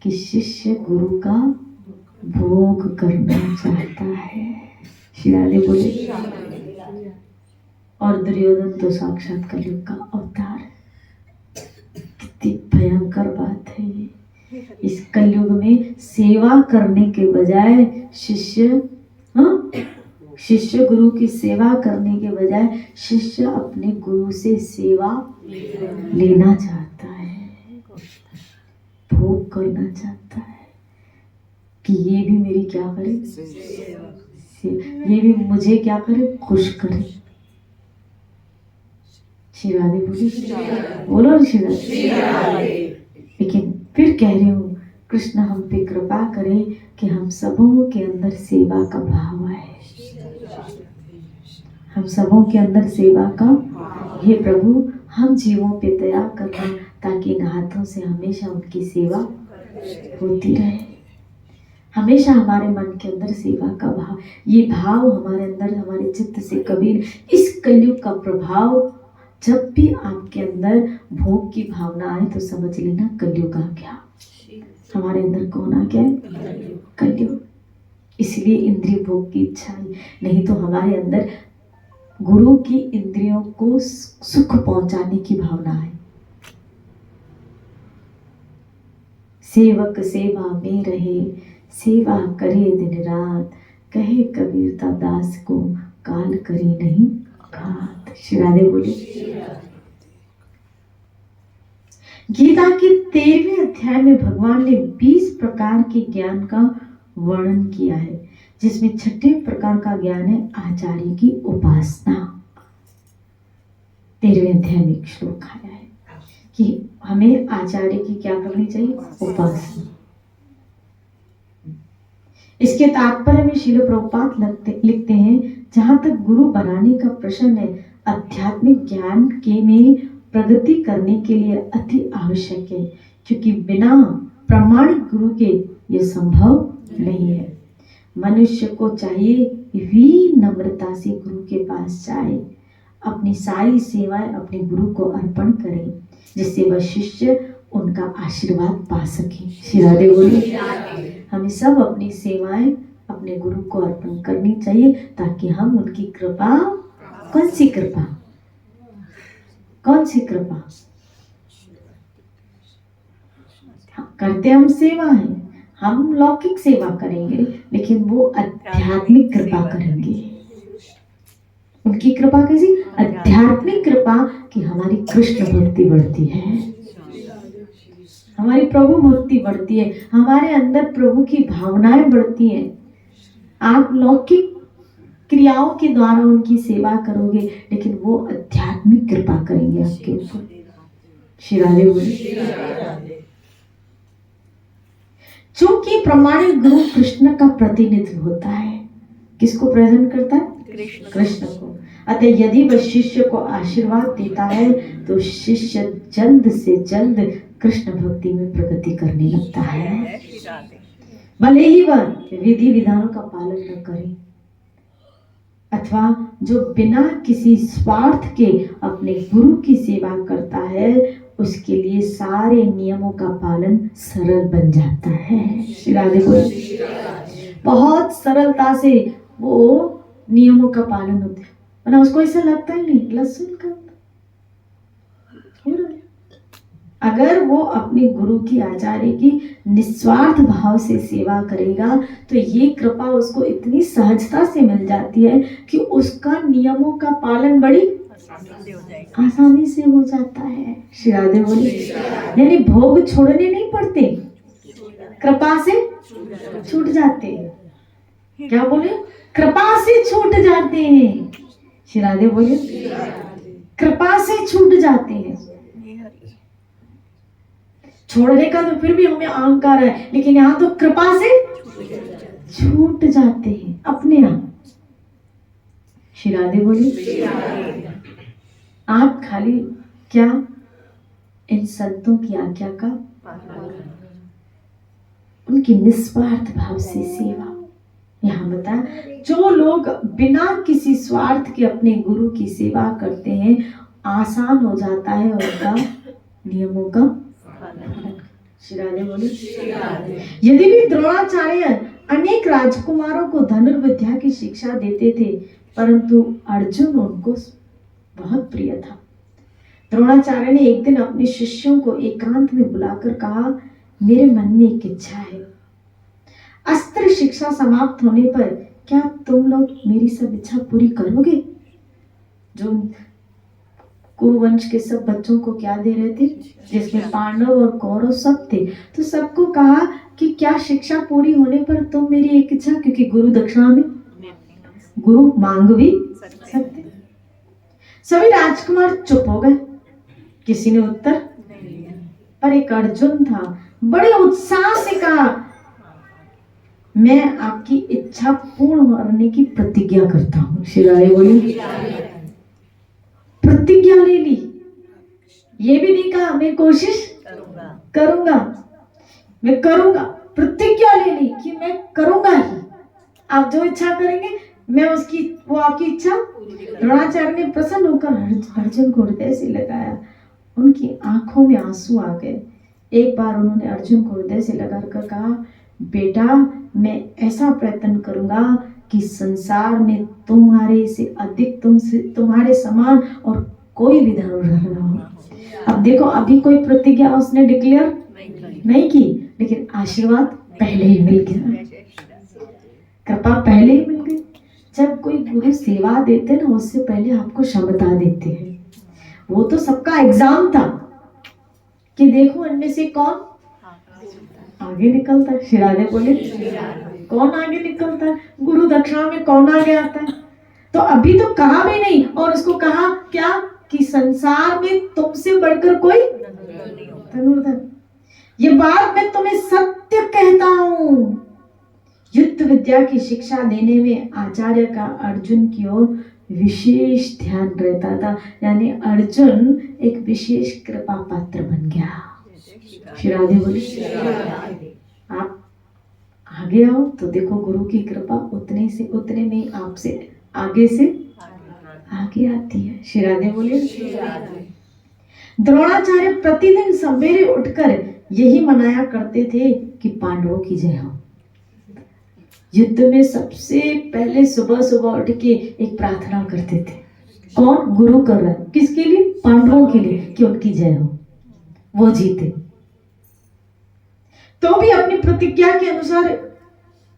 कि शिष्य गुरु का भोग करना चाहता है। श्री राधे बोले। और दुर्योधन तो साक्षात कलयुग का अवतार है। कितनी भयंकर बात है ये। इस कलयुग में सेवा करने के बजाय शिष्य गुरु की सेवा करने के बजाय शिष्य अपने गुरु से सेवा लेना चाहता है, भोग करना चाहता है कि ये भी मेरी क्या करे, ये भी मुझे क्या करे, खुश करे। श्री राधे बोलो श्री राधे। लेकिन फिर कह रही हूँ कृष्ण हम पे कृपा करे कि हम सबों के अंदर सेवा का भाव आए, हम सबों के अंदर सेवा का। हे प्रभु हम जीवों पे दया करना ताकि इन हाथों से हमेशा उनकी सेवा होती रहे। हमेशा हमारे मन के अंदर सेवा का भाव, ये भाव हमारे अंदर, हमारे चित्त से कभी, इस कलयुग का प्रभाव जब भी आपके अंदर भोग की भावना आए तो समझ लेना कलयुग आ गया। हमारे अंदर कौन आ गया है? कलयुग। इसलिए इंद्रिय भोग की इच्छा नहीं तो हमारे अंदर गुरु की इंद्रियों को सुख पहुंचाने की भावना है। सेवक सेवा में रहे, सेवा करे दिन रात, कहे कबीर दास को, काल करे नहीं घात। श्री राधे बोले। गीता के 13वें अध्याय में भगवान ने 20 प्रकार के ज्ञान का वर्णन किया है, जिसमें 6ठे प्रकार का ज्ञान है आचार्य की उपासना। 13वें अध्याय में एक श्लोक आया है कि हमें आचार्य की क्या करनी चाहिए? उपासना। इसके तात्पर्य में श्रील प्रभुपाद लिखते हैं, जहां तक गुरु बनाने का प्रश्न है, आध्यात्मिक ज्ञान के में प्रगति करने के लिए अति आवश्यक है, क्योंकि बिना प्रामाणिक गुरु के यह संभव नहीं है। मनुष्य को चाहिए विनम्रता से गुरु के पास जाए, अपनी सारी सेवाएं अपने गुरु को अर्पण करें, जिससे वह शिष्य उनका आशीर्वाद पा सके। श्री राधे बोले। हमें सब अपनी सेवाएं अपने गुरु को अर्पण करनी चाहिए, ताकि हम उनकी कृपा, कौन सी कृपा? कौन सी कृपा? करते हम सेवा है, हम लौकिक सेवा करेंगे, लेकिन वो आध्यात्मिक कृपा करेंगे। उनकी कृपा कैसी? आध्यात्मिक कृपा, कि हमारी कृष्ण भक्ति बढ़ती है, हमारी प्रभु भक्ति बढ़ती है, हमारे अंदर प्रभु की भावनाएं बढ़ती हैं। आप लौकिक क्रियाओं के द्वारा उनकी सेवा करोगे, लेकिन वो आध्यात्मिक कृपा करेंगे आपके ऊपर। श्री राधे बोले। चूंकि प्रामाणिक गुरु कृष्ण का प्रतिनिधित्व होता है, किसको प्रेजेंट करता है? कृष्ण को। अतः यदि वह शिष्य को आशीर्वाद देता है तो शिष्य जल्द से जल्द कृष्ण भक्ति में प्रगति करने लगता है, भले ही वह विधि विधानों का पालन न करे, अथवा जो बिना किसी स्वार्थ के अपने गुरु की सेवा करता है, उसके लिए सारे नियमों का पालन सरल बन जाता है। श्री राधे बोले। बहुत सरलता से वो नियमों का पालन होता है, वरना उसको ऐसा लगता ही नहीं लहसुन का हो रहा है। अगर वो अपने गुरु की, आचार्य की निस्वार्थ भाव से सेवा करेगा, तो ये कृपा उसको इतनी सहजता से मिल जाती है कि उसका नियमों का पालन बड़ी आसानी से हो जाता है। श्री राधे बोले। यानी भोग छोड़ने नहीं पड़ते, कृपा से छूट जाते हैं। क्या बोले? कृपा से छूट जाते हैं। श्री राधे बोले। कृपा से छूट जाते हैं। छोड़ने का तो फिर भी हमें अहंकार है, लेकिन यहाँ तो कृपा से छूट जाते हैं अपने आप। श्री राधे बोले। आप खाली क्या इन संतों की आज्ञा का, उनकी निस्वार्थ भाव से सेवा। यहाँ बता, जो लोग बिना किसी स्वार्थ के अपने गुरु की सेवा करते हैं, आसान हो जाता है उनका नियमों का। श्री राधे बोले। यदि भी द्रोणाचार्य अनेक राजकुमारों को धनुर्विद्या की शिक्षा देते थे, परंतु अर्जुन उनको बहुत प्रिय था। द्रोणाचार्य ने एक दिन अपने शिष्यों को एकांत में बुलाकर कहा, मेरे मन में एक इच्छा है, अस्त्र शिक्षा समाप्त होने पर क्या तुम लोग मेरी सब इच्छा पूरी करोगे? जो कुरुवंश के सब बच्चों को क्या दे रहे थे, जिसमें पांडव और कौरव सब थे, तो सबको कहा कि क्या शिक्षा पूरी होने पर तुम मेरी एक इच्छा, क्योंकि गुरु दक्षिणा में गुरु मांग भी सकते। सभी राजकुमार चुप हो गए, किसी ने उत्तर, पर एक अर्जुन था, बड़े उत्साह से कहा, मैं आपकी इच्छा पूर्ण करने की प्रतिज्ञा करता हूँ। श्री राधे बोली। प्रतिज्ञा ले ली, ये भी नहीं कहा मैं कोशिश करूंगा, मैं करूंगा, प्रतिज्ञा ले ली कि मैं करूंगा ही, आप जो इच्छा करेंगे मैं उसकी, वो आपकी इच्छा। द्रोणाचार्य ने प्रसन्न होकर अर्जुन को हृदय से लगाया, उनकी आंखों में आंसू आ गए। एक बार उन्होंने अर्जुन को हृदय से लगाकर कहा, बेटा मैं ऐसा प्रयत्न करूंगा कि संसार में तुम्हारे से अधिक, तुम्हारे समान और कोई भी धनुर्धर न हो। अब देखो, अभी कोई प्रतिज्ञा उसने डिक्लेयर नहीं की, लेकिन आशीर्वाद पहले ही मिल गया, कृपा पहले ही मिल गई। जब कोई गुरु सेवा देते ना, उससे पहले आपको क्षमता देते हैं। वो तो सबका एग्जाम था कि देखो इनमें से कौन आगे निकलता है। शिरादे बोले, कौन आगे निकलता है, गुरु दक्षिणा में कौन आगे आता है। तो अभी तो कहा भी नहीं, और उसको कहा क्या कि संसार में तुमसे बढ़कर कोई धनुर्धर। ये बात मैं तुम्हें सत्य कहता हूं। युद्ध विद्या की शिक्षा देने में आचार्य का अर्जुन की ओर विशेष ध्यान रहता था, यानी अर्जुन एक विशेष कृपा पात्र बन गया। श्री राधे बोले, आप आगे आओ तो देखो गुरु की कृपा उतने में आपसे आगे से आगे आती है। श्री राधे बोले। द्रोणाचार्य प्रतिदिन सवेरे उठकर यही मनाया करते थे कि पांडवों की जय हो। युद्ध में सबसे पहले सुबह सुबह उठ के एक प्रार्थना करते थे। कौन? गुरु कर रहा है, किसके लिए? पांडवों के लिए, कि उनकी जय हो, वो जीते। तो भी अपनी प्रतिज्ञा के अनुसार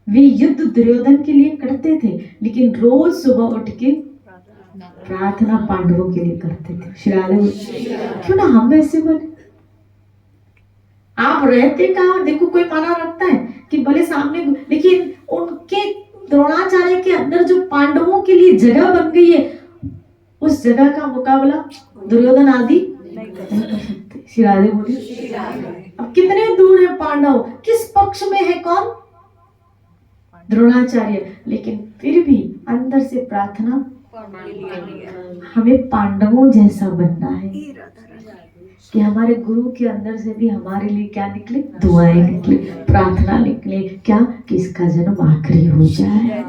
वे युद्ध दुर्योधन के लिए करते थे, लेकिन रोज सुबह उठ के प्रार्थना पांडवों के लिए करते थे। क्यों ना हम ऐसे बने। आप रहते कहाँ, देखो कोई माना रखता है कि भले सामने, लेकिन उनके द्रोणाचार्य के अंदर जो पांडवों के लिए जगह बन गई है, उस जगह का मुकाबला दुर्योधन आदि नहीं कर सकते। शिरादे बोली। अब कितने दूर है पांडव, किस पक्ष में है कौन? द्रोणाचार्य। लेकिन फिर भी अंदर से प्रार्थना, हमें पांडवों जैसा बनना है कि हमारे गुरु के अंदर से भी हमारे लिए क्या निकले? दुआएं निकले, प्रार्थना निकले। क्या? कि इसका जन्म आखिरी हो जाए,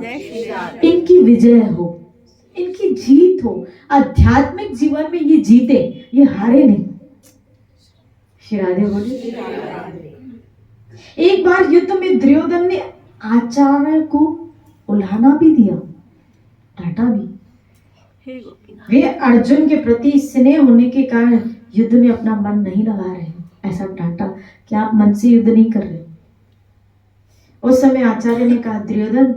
इनकी विजय हो, इनकी जीत हो, आध्यात्मिक जीवन में ये जीते, ये हारे नहीं। शिरादे बोले। एक बार युद्ध में दुर्योधन ने आचार्य को उल्हाना भी दिया, डांटा भी। वे अर्जुन के प्रति स्नेह होने के कारण युद्ध में अपना मन नहीं लगा रहे, ऐसा डांटा कि आप मन से युद्ध नहीं कर रहे। उस समय आचार्य ने कहा, दुर्योधन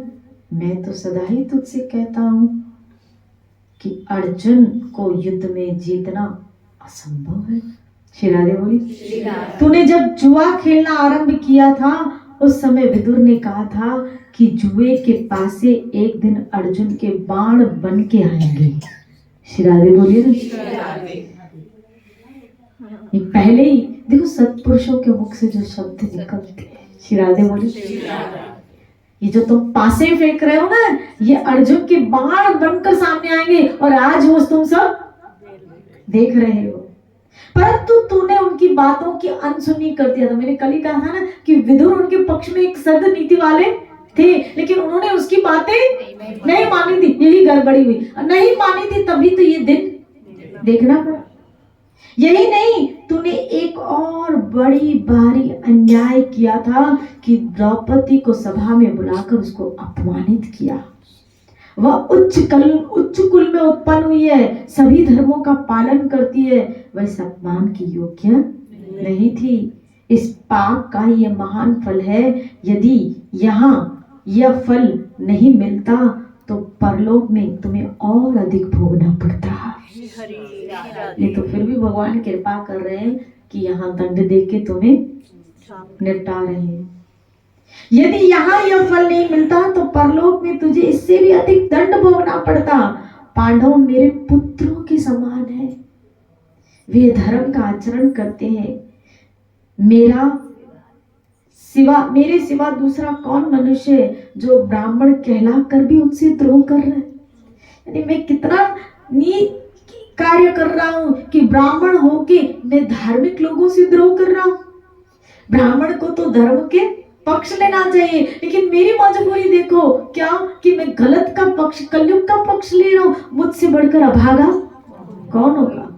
मैं तो सदा ही तुझसे कहता हूं कि अर्जुन को युद्ध में जीतना असंभव है। शिरादे बोली। तूने जब जुआ खेलना आरंभ किया था, उस समय विदुर ने कहा था कि जुए के पास से एक दिन अर्जुन के बाण बन के आएंगे। शिरादे बोलिए ना। ये पहले ही देखो सत्पुरुषों के मुख से जो शब्द निकलते हैं। शिरादे बोलिए। ये जो तुम पासे फेंक रहे हो ना, ये अर्जुन के बाण बनकर सामने आएंगे, और आज वो तुम सब देख रहे हो। परंतु तूने उनकी बातों की अनसुनी कर दिया था। मैंने कल ही कहा था ना कि विदुर उनके पक्ष में एक सद नीति वाले थे, लेकिन उन्होंने उसकी बातें नहीं मानी थी, यही गड़बड़ी हुई। नहीं मानी थी तभी तो ये दिन देखना पड़ा। यही नहीं, तूने एक और बड़ी भारी अन्याय किया था कि द्रौपदी को सभा में बुलाकर उसको अपमानित किया। वह उच्च कुल में उत्पन्न हुई है, सभी धर्मों का पालन करती है, वह सम्मान की योग्य नहीं थी। इस पाप का ये महान फल है। यदि यहाँ यह फल नहीं मिलता तो परलोक में तुम्हें और अधिक भोगना पड़ता। ये तो फिर भी भगवान कृपा कर रहे हैं कि यहाँ दंड दे के तुम्हें निपटा रहे हैं। यदि यहाँ यह फल नहीं मिलता तो परलोक में तुझे इससे भी अधिक दंड भोगना पड़ता। पांडव मेरे पुत्रों के समान है, वे धर्म का आचरण करते हैं। मेरे सिवा दूसरा कौन मनुष्य है जो ब्राह्मण कहलाकर भी उनसे द्रोह कर रहा है? यानी मैं कितना नीच कार्य कर रहा हूं कि ब्राह्मण होके मैं धार्मिक लोगों से द्रोह कर रहा हूं। ब्राह्मण को तो धर्म के पक्ष लेना चाहिए, लेकिन मेरी मजबूरी देखो क्या कि मैं गलत का पक्ष, कलयुग का पक्ष ले रहा हूं। मुझसे बढ़कर अभागा कौन होगा।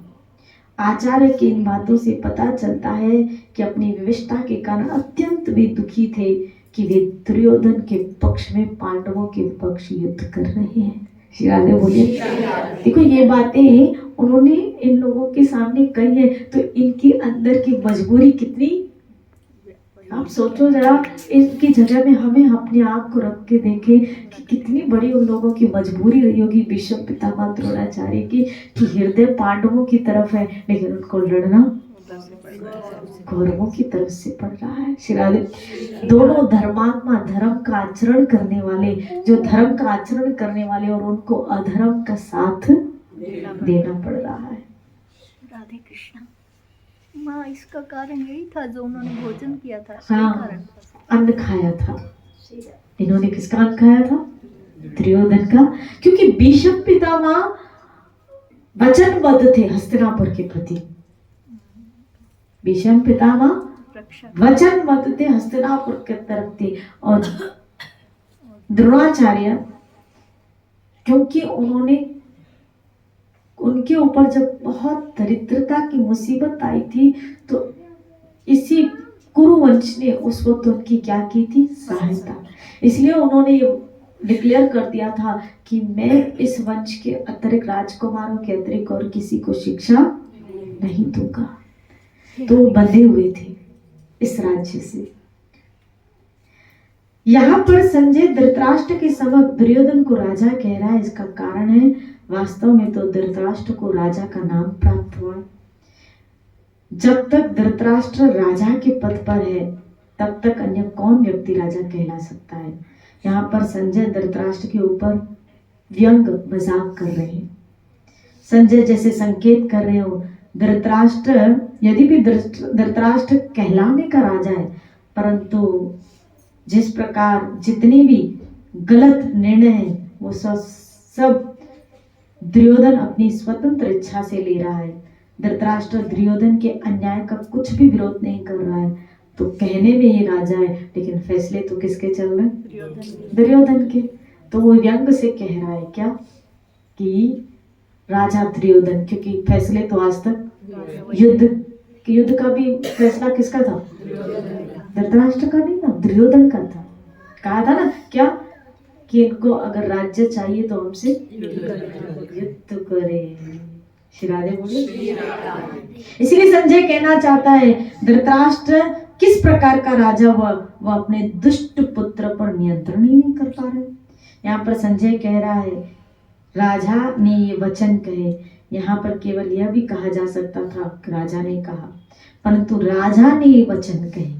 आचार्य की इन बातों से पता चलता है कि अपनी विवशता के कारण अत्यंत वे दुखी थे कि वे दुर्योधन के पक्ष में पांडवों के पक्ष युद्ध कर रहे हैं। श्री राधे बोलिए। देखो ये बातें उन्होंने इन लोगों के सामने कही है, तो इनकी अंदर की मजबूरी कितनी, आप सोचो जरा, इनकी जगह में हमें अपने आप को रख के देखें कि कितनी बड़ी उन लोगों की मजबूरी रही होगी भीष्म पितामह द्रोणाचार्य की, कि हृदय पांडवों की तरफ है लेकिन उनको लड़ना कौरवों की तरफ से पड़ रहा है। श्री राधे। दोनों धर्मात्मा, धर्म का आचरण करने वाले, जो धर्म का आचरण करने वाले और उनको अधर्म का साथ देना पड़ रहा है। राधे कृष्ण। माँ, इसका कारण यही था जो उन्होंने भोजन किया था। हाँ, कारण अन्न खाया था। इन्होंने किसका अन्न खाया था? दुर्योधन का। क्योंकि भीष्म पितामह वचनबद्ध थे हस्तिनापुर के प्रति। भीष्म पितामह वचनबद्ध थे, हस्तिनापुर के तरफ थे। और द्रोणाचार्य, क्योंकि उन्होंने, उनके ऊपर जब बहुत दरिद्रता की मुसीबत आई थी तो इसी कुरुवंश ने उस वक्त उनकी क्या की थी? सहायता। इसलिए उन्होंने डिक्लेयर कर दिया था कि मैं इस वंश के अतिरिक्त, राजकुमारों के अतिरिक्त और किसी को शिक्षा नहीं दूंगा। तो वो बंधे हुए थे इस राज्य से। यहाँ पर संजय धृतराष्ट्र के समक्ष दुर्योधन को राजा कह रहा है। इसका कारण है, वास्तव में तो धृतराष्ट्र को राजा का नाम प्राप्त हुआ। जब तक धृतराष्ट्र राजा के पद पर है तब तक अन्य कौन व्यक्ति राजा कहला सकता है। यहाँ पर संजय धृतराष्ट्र के ऊपर व्यंग मजाक कर रहे हैं। संजय जैसे संकेत कर रहे हो, धृतराष्ट्र यदि भी धृतराष्ट्र कहलाने का राजा है, परंतु जिस प्रकार जितने भी गलत निर्णय हैं वो सब दुर्योधन अपनी स्वतंत्र इच्छा से ले रहा है। धृतराष्ट्र दुर्योधन के अन्याय का कुछ भी विरोध नहीं कर रहा है, तो कहने में ये राजा है लेकिन फैसले तो किसके चल रहे हैं? दुर्योधन के। तो वो व्यंग से कह रहा है क्या कि राजा दुर्योधन, क्योंकि फैसले तो आज तक युद्ध का भी फैसला किसका था? धृतराष्ट्र का नहीं था, दुर्योधन का था। कहा था ना क्या कि इनको अगर राज्य चाहिए तो हमसे युद्ध करें। श्री राधे बोले। इसीलिए संजय कहना चाहता है धृतराष्ट्र किस प्रकार का राजा हुआ, वह अपने दुष्ट पुत्र पर नियंत्रण ही नहीं कर पा रहे। यहाँ पर संजय कह रहा है राजा ने ये वचन कहे। यहाँ पर केवल यह भी कहा जा सकता था राजा ने कहा, परंतु राजा ने ये वचन कहे,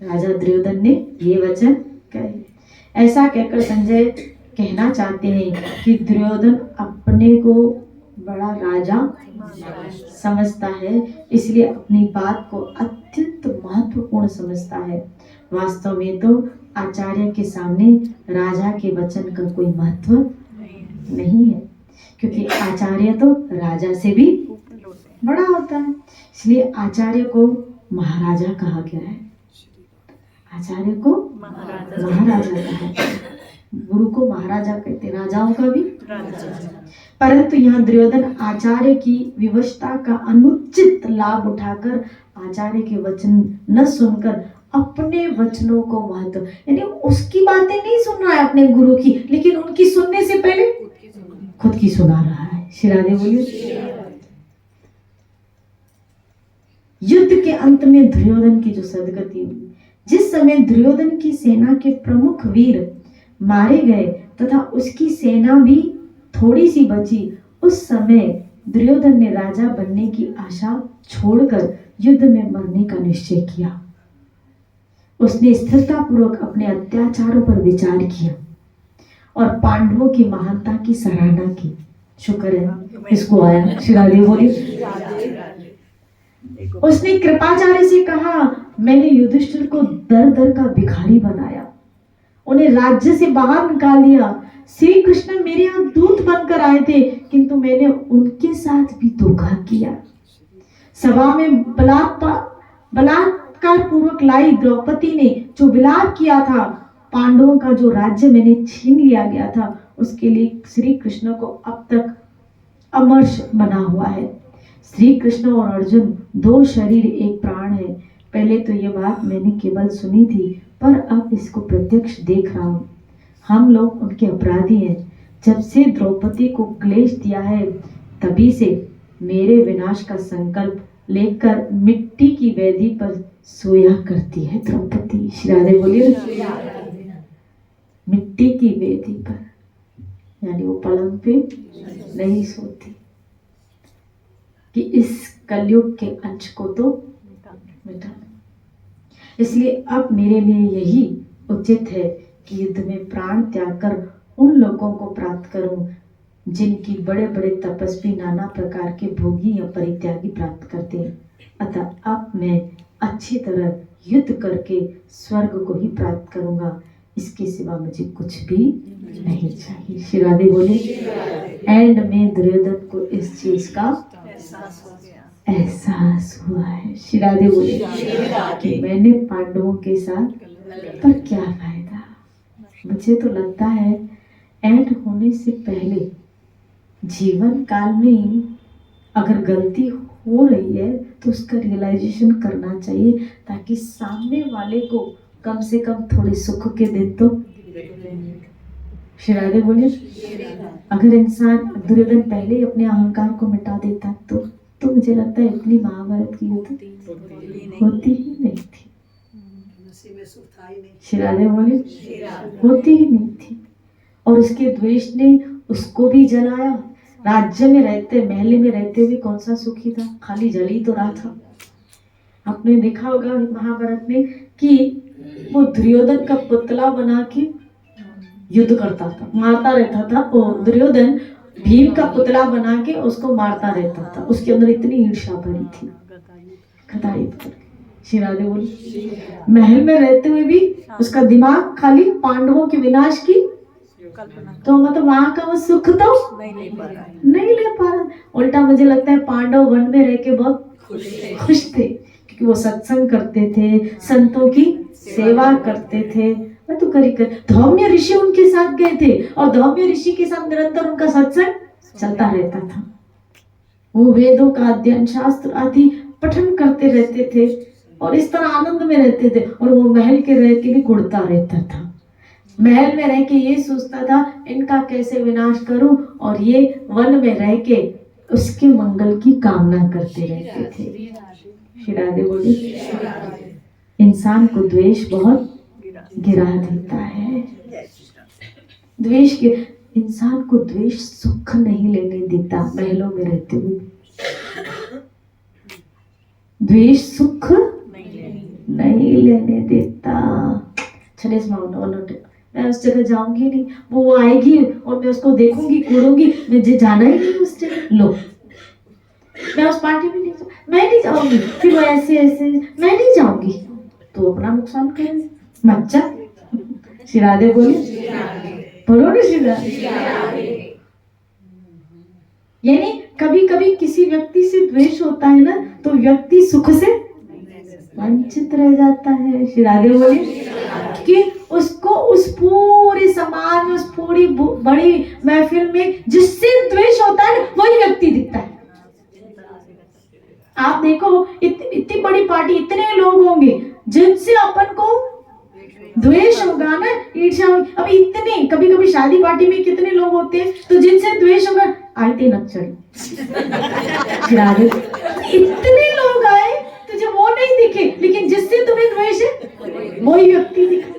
राजा दुर्योधन ने ये वचन कहे। ऐसा कहकर संजय कहना चाहते हैं कि दुर्योधन अपने को बड़ा राजा समझता है, इसलिए अपनी बात को अत्यंत महत्वपूर्ण समझता है। वास्तव में तो आचार्य के सामने राजा के वचन का कोई महत्व नहीं है, क्योंकि आचार्य तो राजा से भी बड़ा होता है। इसलिए आचार्य को महाराजा कहा गया है। आचार्य को महाराजा कहा गया है। गुरु को महाराजा कहते हैं, राजाओं का भी राजा। परंतु यहाँ दुर्योधन आचार्य की विवशता का अनुचित लाभ उठाकर आचार्य के वचन न सुनकर अपने वचनों को महत्व, यानी उसकी बातें नहीं सुन रहा है अपने गुरु की, लेकिन उनकी सुनने से पहले खुद की सुना रहा है। श्री राधे बोलिए। युद्ध के अंत में दुर्योधन की जो सदगति हुई, जिस समय दुर्योधन की सेना के प्रमुख वीर मारे गए तथा उसकी सेना भी थोड़ी सी बची, उस समय दुर्योधन ने राजा बनने की आशा छोड़कर युद्ध में मरने का निश्चय किया। उसने स्थिरतापूर्वक अपने अत्याचारों पर विचार किया और पांडवों की महानता की सराहना की। शुक्र है इसको आया। श्री राधे बोली। उसने कृपाचार्य से कहा, मैंने युधिष्ठिर को दर दर का भिखारी बनाया, उन्हें राज्य से बाहर निकाल दिया। श्री कृष्ण मेरे यहाँ दूत बनकर आए थे, किंतु मैंने उनके साथ भी धोखा किया। सभा में बलात्कार बलात्कार पूर्वक लाई द्रौपदी ने जो विलाप किया था, पांडवों का जो राज्य मैंने छीन लिया गया था, उसके लिए श्री कृष्ण को अब तक अमर्ष बना हुआ है। श्री कृष्ण और अर्जुन दो शरीर एक प्राण है। पहले तो ये बात मैंने केवल सुनी थी, पर अब इसको प्रत्यक्ष देख रहा हूँ। हम लोग उनके अपराधी हैं। जब से द्रौपदी को क्लेश दिया है, तभी से मेरे विनाश का संकल्प लेकर मिट्टी की वेदी पर सोया करती है द्रौपदी। श्री राधे बोलिए। मिट्टी की वेदी पर, यानी वो पलंग पे नहीं सोती कि इस कलयुग के अंश को तो मिटा। इसलिए अब मेरे लिए यही उचित है कि युद्ध में प्राण त्याग कर उन लोगों को प्राप्त करूं जिनकी बड़े बड़े तपस्वी नाना प्रकार के भोगी या परित्यागी प्राप्त करते हैं। अतः अब मैं अच्छी तरह युद्ध करके स्वर्ग को ही प्राप्त करूंगा, इसके सिवा मुझे कुछ भी नहीं चाहिए। श्री राधे बोले। एंड में दुर्योधन को इस चीज का एहसास हुआ है। श्री राधे बोले कि मैंने पांडवों के साथ, पर क्या फायदा। मुझे तो लगता है एंड होने से पहले जीवन काल में ही अगर गलती हो रही है तो उसका रियलाइजेशन करना चाहिए, ताकि सामने वाले को कम से कम थोड़े सुख के दिन तो। श्री राधे बोलिए। अगर इंसान दुर्योधन पहले ही अपने अहंकार को मिटा देता तो मुझे लगता है इतनी महाभारत की युद्ध होती ही नहीं थी। श्री राधे बोलिए। होती ही नहीं थी। और उसके द्वेष ने उसको भी जलाया। राज्य में रहते, महल में रहते हुए कौन सा सुखी था, खाली जल ही तो रहा था। आपने देखा होगा महाभारत में कि वो दुर्योधन का पुतला बना के युद्ध करता था, मारता रहता था। वो दुर्योधन भीम का पुतला बना के उसको मारता रहता था। उसके अंदर इतनी ईर्ष्या भरी थी, खदाई भरी। श्री राधे बोली। महल में रहते हुए भी उसका दिमाग खाली पांडवों के विनाश की, तो मतलब वहां का वो सुख तो नहीं ले पा रहा। उल्टा मुझे लगता है पांडव वन में रह के बहुत खुश थे, क्योंकि वो सत्संग करते थे, संतों की सेवा करते थे। मैं तो करी कर धौम्य ऋषि उनके साथ गए थे, और धौम्य ऋषि के साथ निरंतर उनका सत्संग चलता रहता था। वो वेदों का अध्ययन, शास्त्र आदि पठन करते रहते थे और इस तरह आनंद में रहते थे। और वो महल के रह के भी गुड़ता रहता था। महल में रह के ये सोचता था इनका कैसे विनाश करूं, और ये वन में रह के उसके मंगल की कामना करते रहते थे। श्री राधे बोली। इंसान को द्वेष बहुत गिरा देता है। द्वेष के इंसान को द्वेष सुख नहीं लेने देता। महलों में रहते हुए द्वेष सुख नहीं लेने देता। चले मैं उस जगह जाऊंगी नहीं, वो आएगी और मैं उसको देखूंगी, कूदूंगी, मुझे जाना ही नहीं उस जगह। लो, मैं उस पार्टी में नहीं, मैं नहीं जाऊंगी। फिर वो ऐसे ऐसे, मैं नहीं जाऊंगी। तो अपना नुकसान करें, मत जा। श्री राधे बोले। बोलो ना श्री राधे। यानी कभी कभी किसी व्यक्ति से द्वेष होता है ना, तो व्यक्ति सुख से वंचित रह जाता है। श्री राधे बोले कि उसको उस पूरे समाज में, उस पूरी बड़ी महफिल में जिससे द्वेष होता है वही व्यक्ति दिखता है। आप देखो इतनी बड़ी पार्टी, इतने लोग होंगे जिनसे अपन को द्वेष होगा ना, ईर्ष्या होगी। अब इतने, कभी कभी शादी पार्टी में कितने लोग होते हैं, तो जिनसे द्वेष होगा आते नक्चड़। इतने लोग आए तुझे वो नहीं दिखे, लेकिन जिससे तुम्हें द्वेष है वही व्यक्ति दिखा।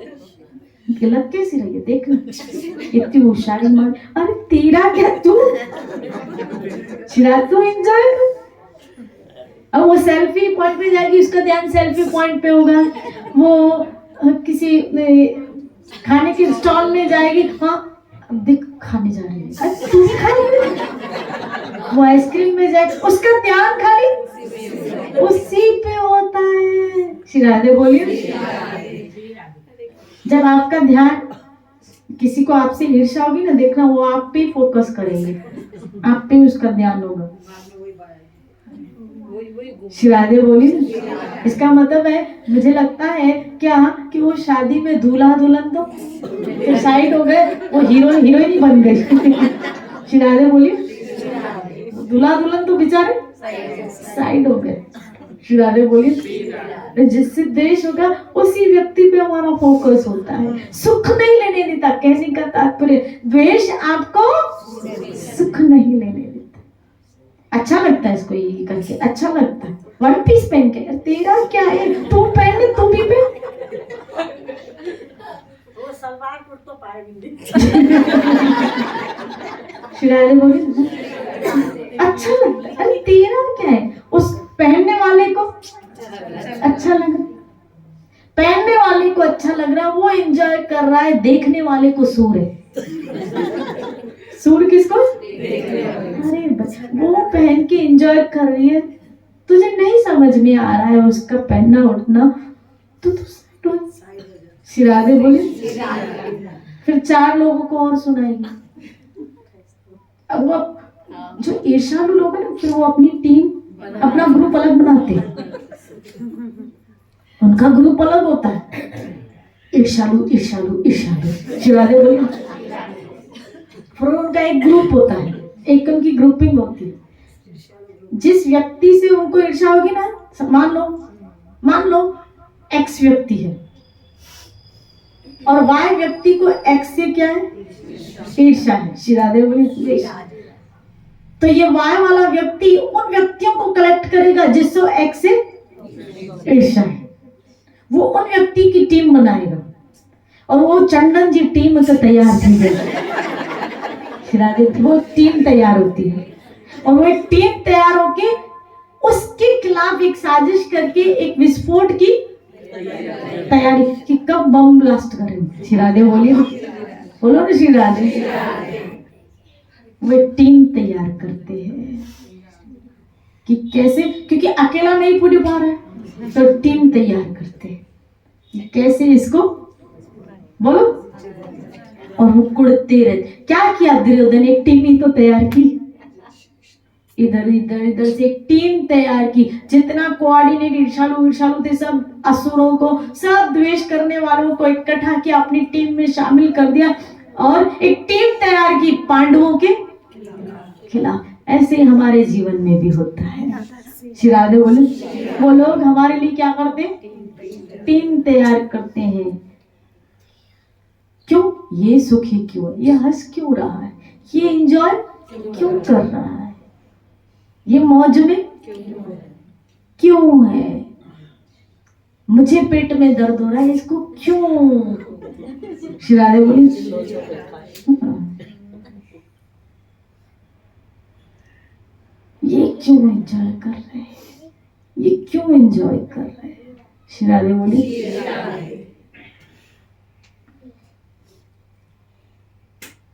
गलत कैसी रही है देखना, इतनी होशियारी मार। अरे तेरा क्या, तू चिराग तो एंजॉय कर। अब वो सेल्फी पॉइंट पे जाएगी, उसका ध्यान सेल्फी पॉइंट पे होगा। वो किसी खाने के स्टॉल में जाएगी, हाँ अब देख खाने जा रही है, अरे तू भी खा रही है। वो आइसक्रीम में जाएगी, उसका ध्यान खाली उसी पे होता है। श्री राधे बोलिए। जब आपका ध्यान किसी को आपसे ईर्ष्या होगी ना, देखना वो आप पे फोकस करेंगे, आप पे उसका ध्यान होगा। श्री राधे बोली ना। इसका मतलब है, मुझे लगता है क्या कि वो शादी में दूल्हा दुल्हन तो साइड हो गए, वो हीरो हीरोइन ही बन गई। श्री राधे बोली, दूल्हा दुल्हन तो बेचारे साइड हो गए। श्री राधे बोली, जिससे द्वेष होगा उसी व्यक्ति पे हमारा फोकस होता है, सुख नहीं लेने देता। कहने का तात्पर्य, द्वेष आपको सुख नहीं लेने देता। अच्छा लगता है इसको ये करके, अच्छा लगता है। वन पीस पहन के, तेरा क्या है, तू पहन ले, तू भी पहन। वो सलवार कुर्ता पाए भी श्री राधे बोली, अच्छा लगता है। अरे तेरा क्या है, उस पहनने वाले को अच्छा लग रहा, पहनने वाले को अच्छा लग रहा, वो एंजॉय कर रहा है, देखने वाले को सूर है। सूर किसको? अरे बस वो पहन के एंजॉय कर रही है, तुझे नहीं समझ में आ रहा है उसका पहनना उठना, तो श्री राधे बोले, फिर 4 लोगों को और सुनाएगी। अब वो जो ईर्ष्यालु लोग है ना, फिर वो अपनी टीम, अपना ग्रुप अलग बनाते हैं, उनका ग्रुप अलग होता है। ईर्ष्यालु ईर्ष्यालु ईर्ष्यालु, श्री राधे बोले, फिर उनका एक ग्रुप होता है, एक उनकी ग्रुपिंग होती है। जिस व्यक्ति से उनको ईर्ष्या होगी ना, मान लो एक्स व्यक्ति है और वाई व्यक्ति को एक्स से क्या है, ईर्ष्या है। श्री राधे बोले, तो ये वाई वाला व्यक्ति उन व्यक्तियों को कलेक्ट करेगा जिससे एक्स से ईर्ष्या है, वो उन व्यक्ति की टीम बनाएगा। और वो चंदन जी टीम से तैयार थी गई। वो टीम तैयार होती है और वो एक टीम तैयार होके उसके खिलाफ एक साजिश करके एक विस्फोट की तैयारी कि कब बम ब्लास्ट करेंगे। श्री राधे बोलिए, बोलो ना श्री राधे। वो एक टीम तैयार करते हैं कि कैसे, क्योंकि अकेला नहीं पूरी पा रहा है, तो टीम तैयार करते हैं कैसे इसको, बोलो। और वो कुड़ते रहते। क्या किया दुर्योधन, एक टीम ही तो तैयार की, इधर इधर इधर से एक टीम तैयार की। जितना कोऑर्डिनेट ईर्ष्यालु थे, सब असुरों को, सब द्वेष करने वालों को इकट्ठा किया, अपनी टीम में शामिल कर दिया और एक टीम तैयार की पांडवों के खिलाफ। ऐसे हमारे जीवन में भी होता है। श्री राधे बोले, वो लोग हमारे लिए क्या करते, टीम तैयार करते हैं। क्यों, ये सुखी क्यों है, ये हंस क्यों रहा है, ये एंजॉय क्यों कर रहा है, ये मौज में क्यों है, मुझे पेट में दर्द हो रहा है, इसको क्यों। श्री राधे बोली, ये क्यों एंजॉय कर रहे हैं, ये क्यों एंजॉय कर रहे हैं। श्री राधे बोली,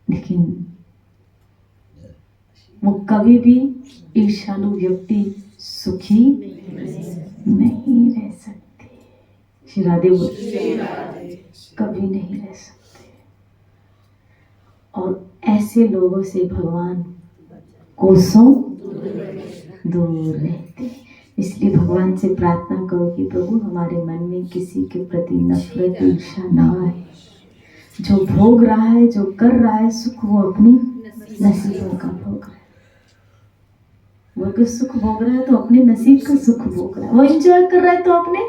लेकिन वो कभी भी ईर्ष्यालु व्यक्ति सुखी नहीं रह सकते। श्री राधे बोली, कभी नहीं रह सकते। और ऐसे लोगों से भगवान कोसों दूर रहते। इसलिए भगवान से प्रार्थना करो कि प्रभु हमारे मन में किसी के प्रति नफरत ईर्ष्या ना आए। जो भोग रहा है, जो कर रहा है सुख, वो अपनी नसीबों का भोग रहा है। वो कुछ सुख भोग रहा है तो अपने नसीब का सुख भोग रहा है। वो एंजॉय कर रहा है तो अपने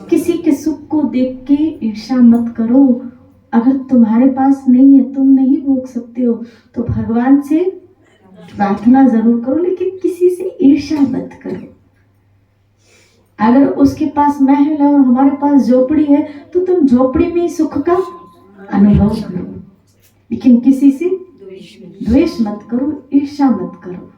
किसी के सुख को देख के ईर्ष्या मत करो। अगर तुम्हारे पास नहीं है, तुम नहीं भोग सकते हो, तो भगवान से प्रार्थना जरूर करो, लेकिन किसी से ईर्ष्या मत करो। अगर उसके पास महल है और हमारे पास झोपड़ी है, तो तुम झोपड़ी में ही सुख का अनुभव करो, लेकिन किसी से द्वेष मत करो, ईर्ष्या मत करो।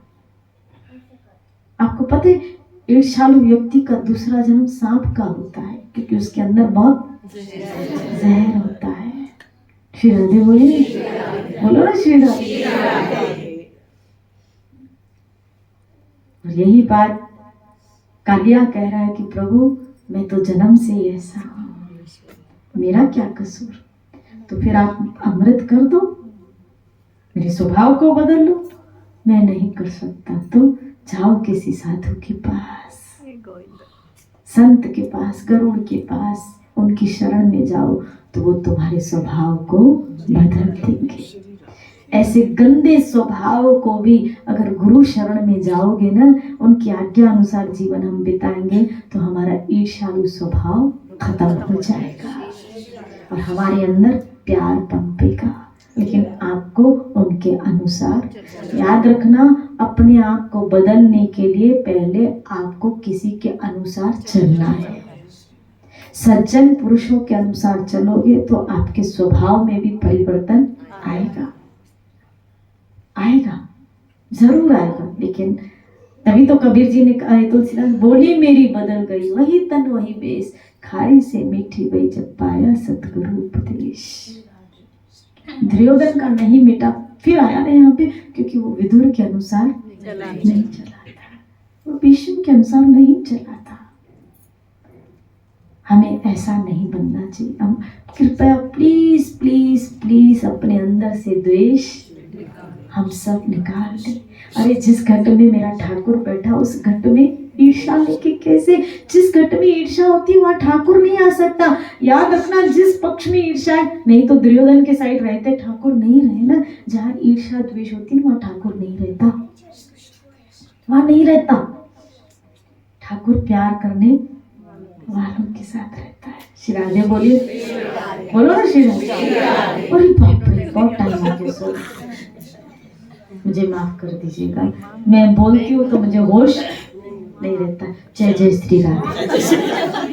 आपको पता है, ईर्ष्यालु व्यक्ति का दूसरा जन्म सांप का होता है, क्योंकि उसके अंदर बहुत जहर होता है। श्री राधे बोलिए, बोलो ना श्री राधे। और यही बात कालिया कह रहा है कि प्रभु मैं तो जन्म से ही ऐसा हूं, मेरा क्या कसूर। तो फिर आप अमृत कर दो, मेरे स्वभाव को बदल लो। मैं नहीं कर सकता तो जाओ किसी साधु के पास। गोविंद संत के पास, गरुड़ के पास, उनकी शरण में जाओ तो वो तुम्हारे स्वभाव को बदल देंगे। ऐसे गंदे स्वभाव को भी अगर गुरु शरण में जाओगे ना, उनकी आज्ञा अनुसार जीवन हम बिताएंगे तो हमारा ईर्ष्यालु स्वभाव खत्म हो जाएगा और हमारे अंदर प्यार पनपेगा। लेकिन आपको उनके अनुसार, याद रखना, अपने आप को बदलने के लिए पहले आपको किसी के अनुसार चलना है। सज्जन पुरुषों के अनुसार चलोगे तो आपके स्वभाव में भी परिवर्तन आएगा, आएगा, जरूर आएगा। लेकिन तभी तो कबीर जी ने कहा है, तुलसीदास बोली मेरी बदल गई, वही तन वही बेस, खारी से मीठी गई जब पाया सतगुरु उपदेश। दुर्योधन का नहीं मिटा, फिर आया ना यहाँ पे, क्योंकि वो विदुर के अनुसार नहीं चला था, वो भीष्म के अनुसार नहीं चला था। हमें ऐसा नहीं बनना चाहिए। हम कृपया प्लीज प्लीज प्लीज अपने अंदर से द्वेष हम सब निकाल दें। अरे जिस घट में मेरा ठाकुर बैठा उस घट में ईर्ष्या लेके कैसे, जिस घट में ईर्ष्या होती है वहां ठाकुर नहीं आ सकता। याद रखना, जिस पक्ष में ईर्ष्या है, नहीं तो दुर्योधन के साइड रहते ठाकुर नहीं रहे ना। जहाँ ईर्ष्या द्वेष होती है वहां ठाकुर नहीं रहता, वहां नहीं रहता। ठाकुर प्यार करने वालों के साथ रहता है। श्री राधे बोलिए, बोलो ना श्री राधे। अरे बाप रे, बहुत टाइम हो गया, सो मुझे माफ कर दीजिएगा, मैं बोलती हूँ तो मुझे होश नहीं रहता। जय जय श्री राधे।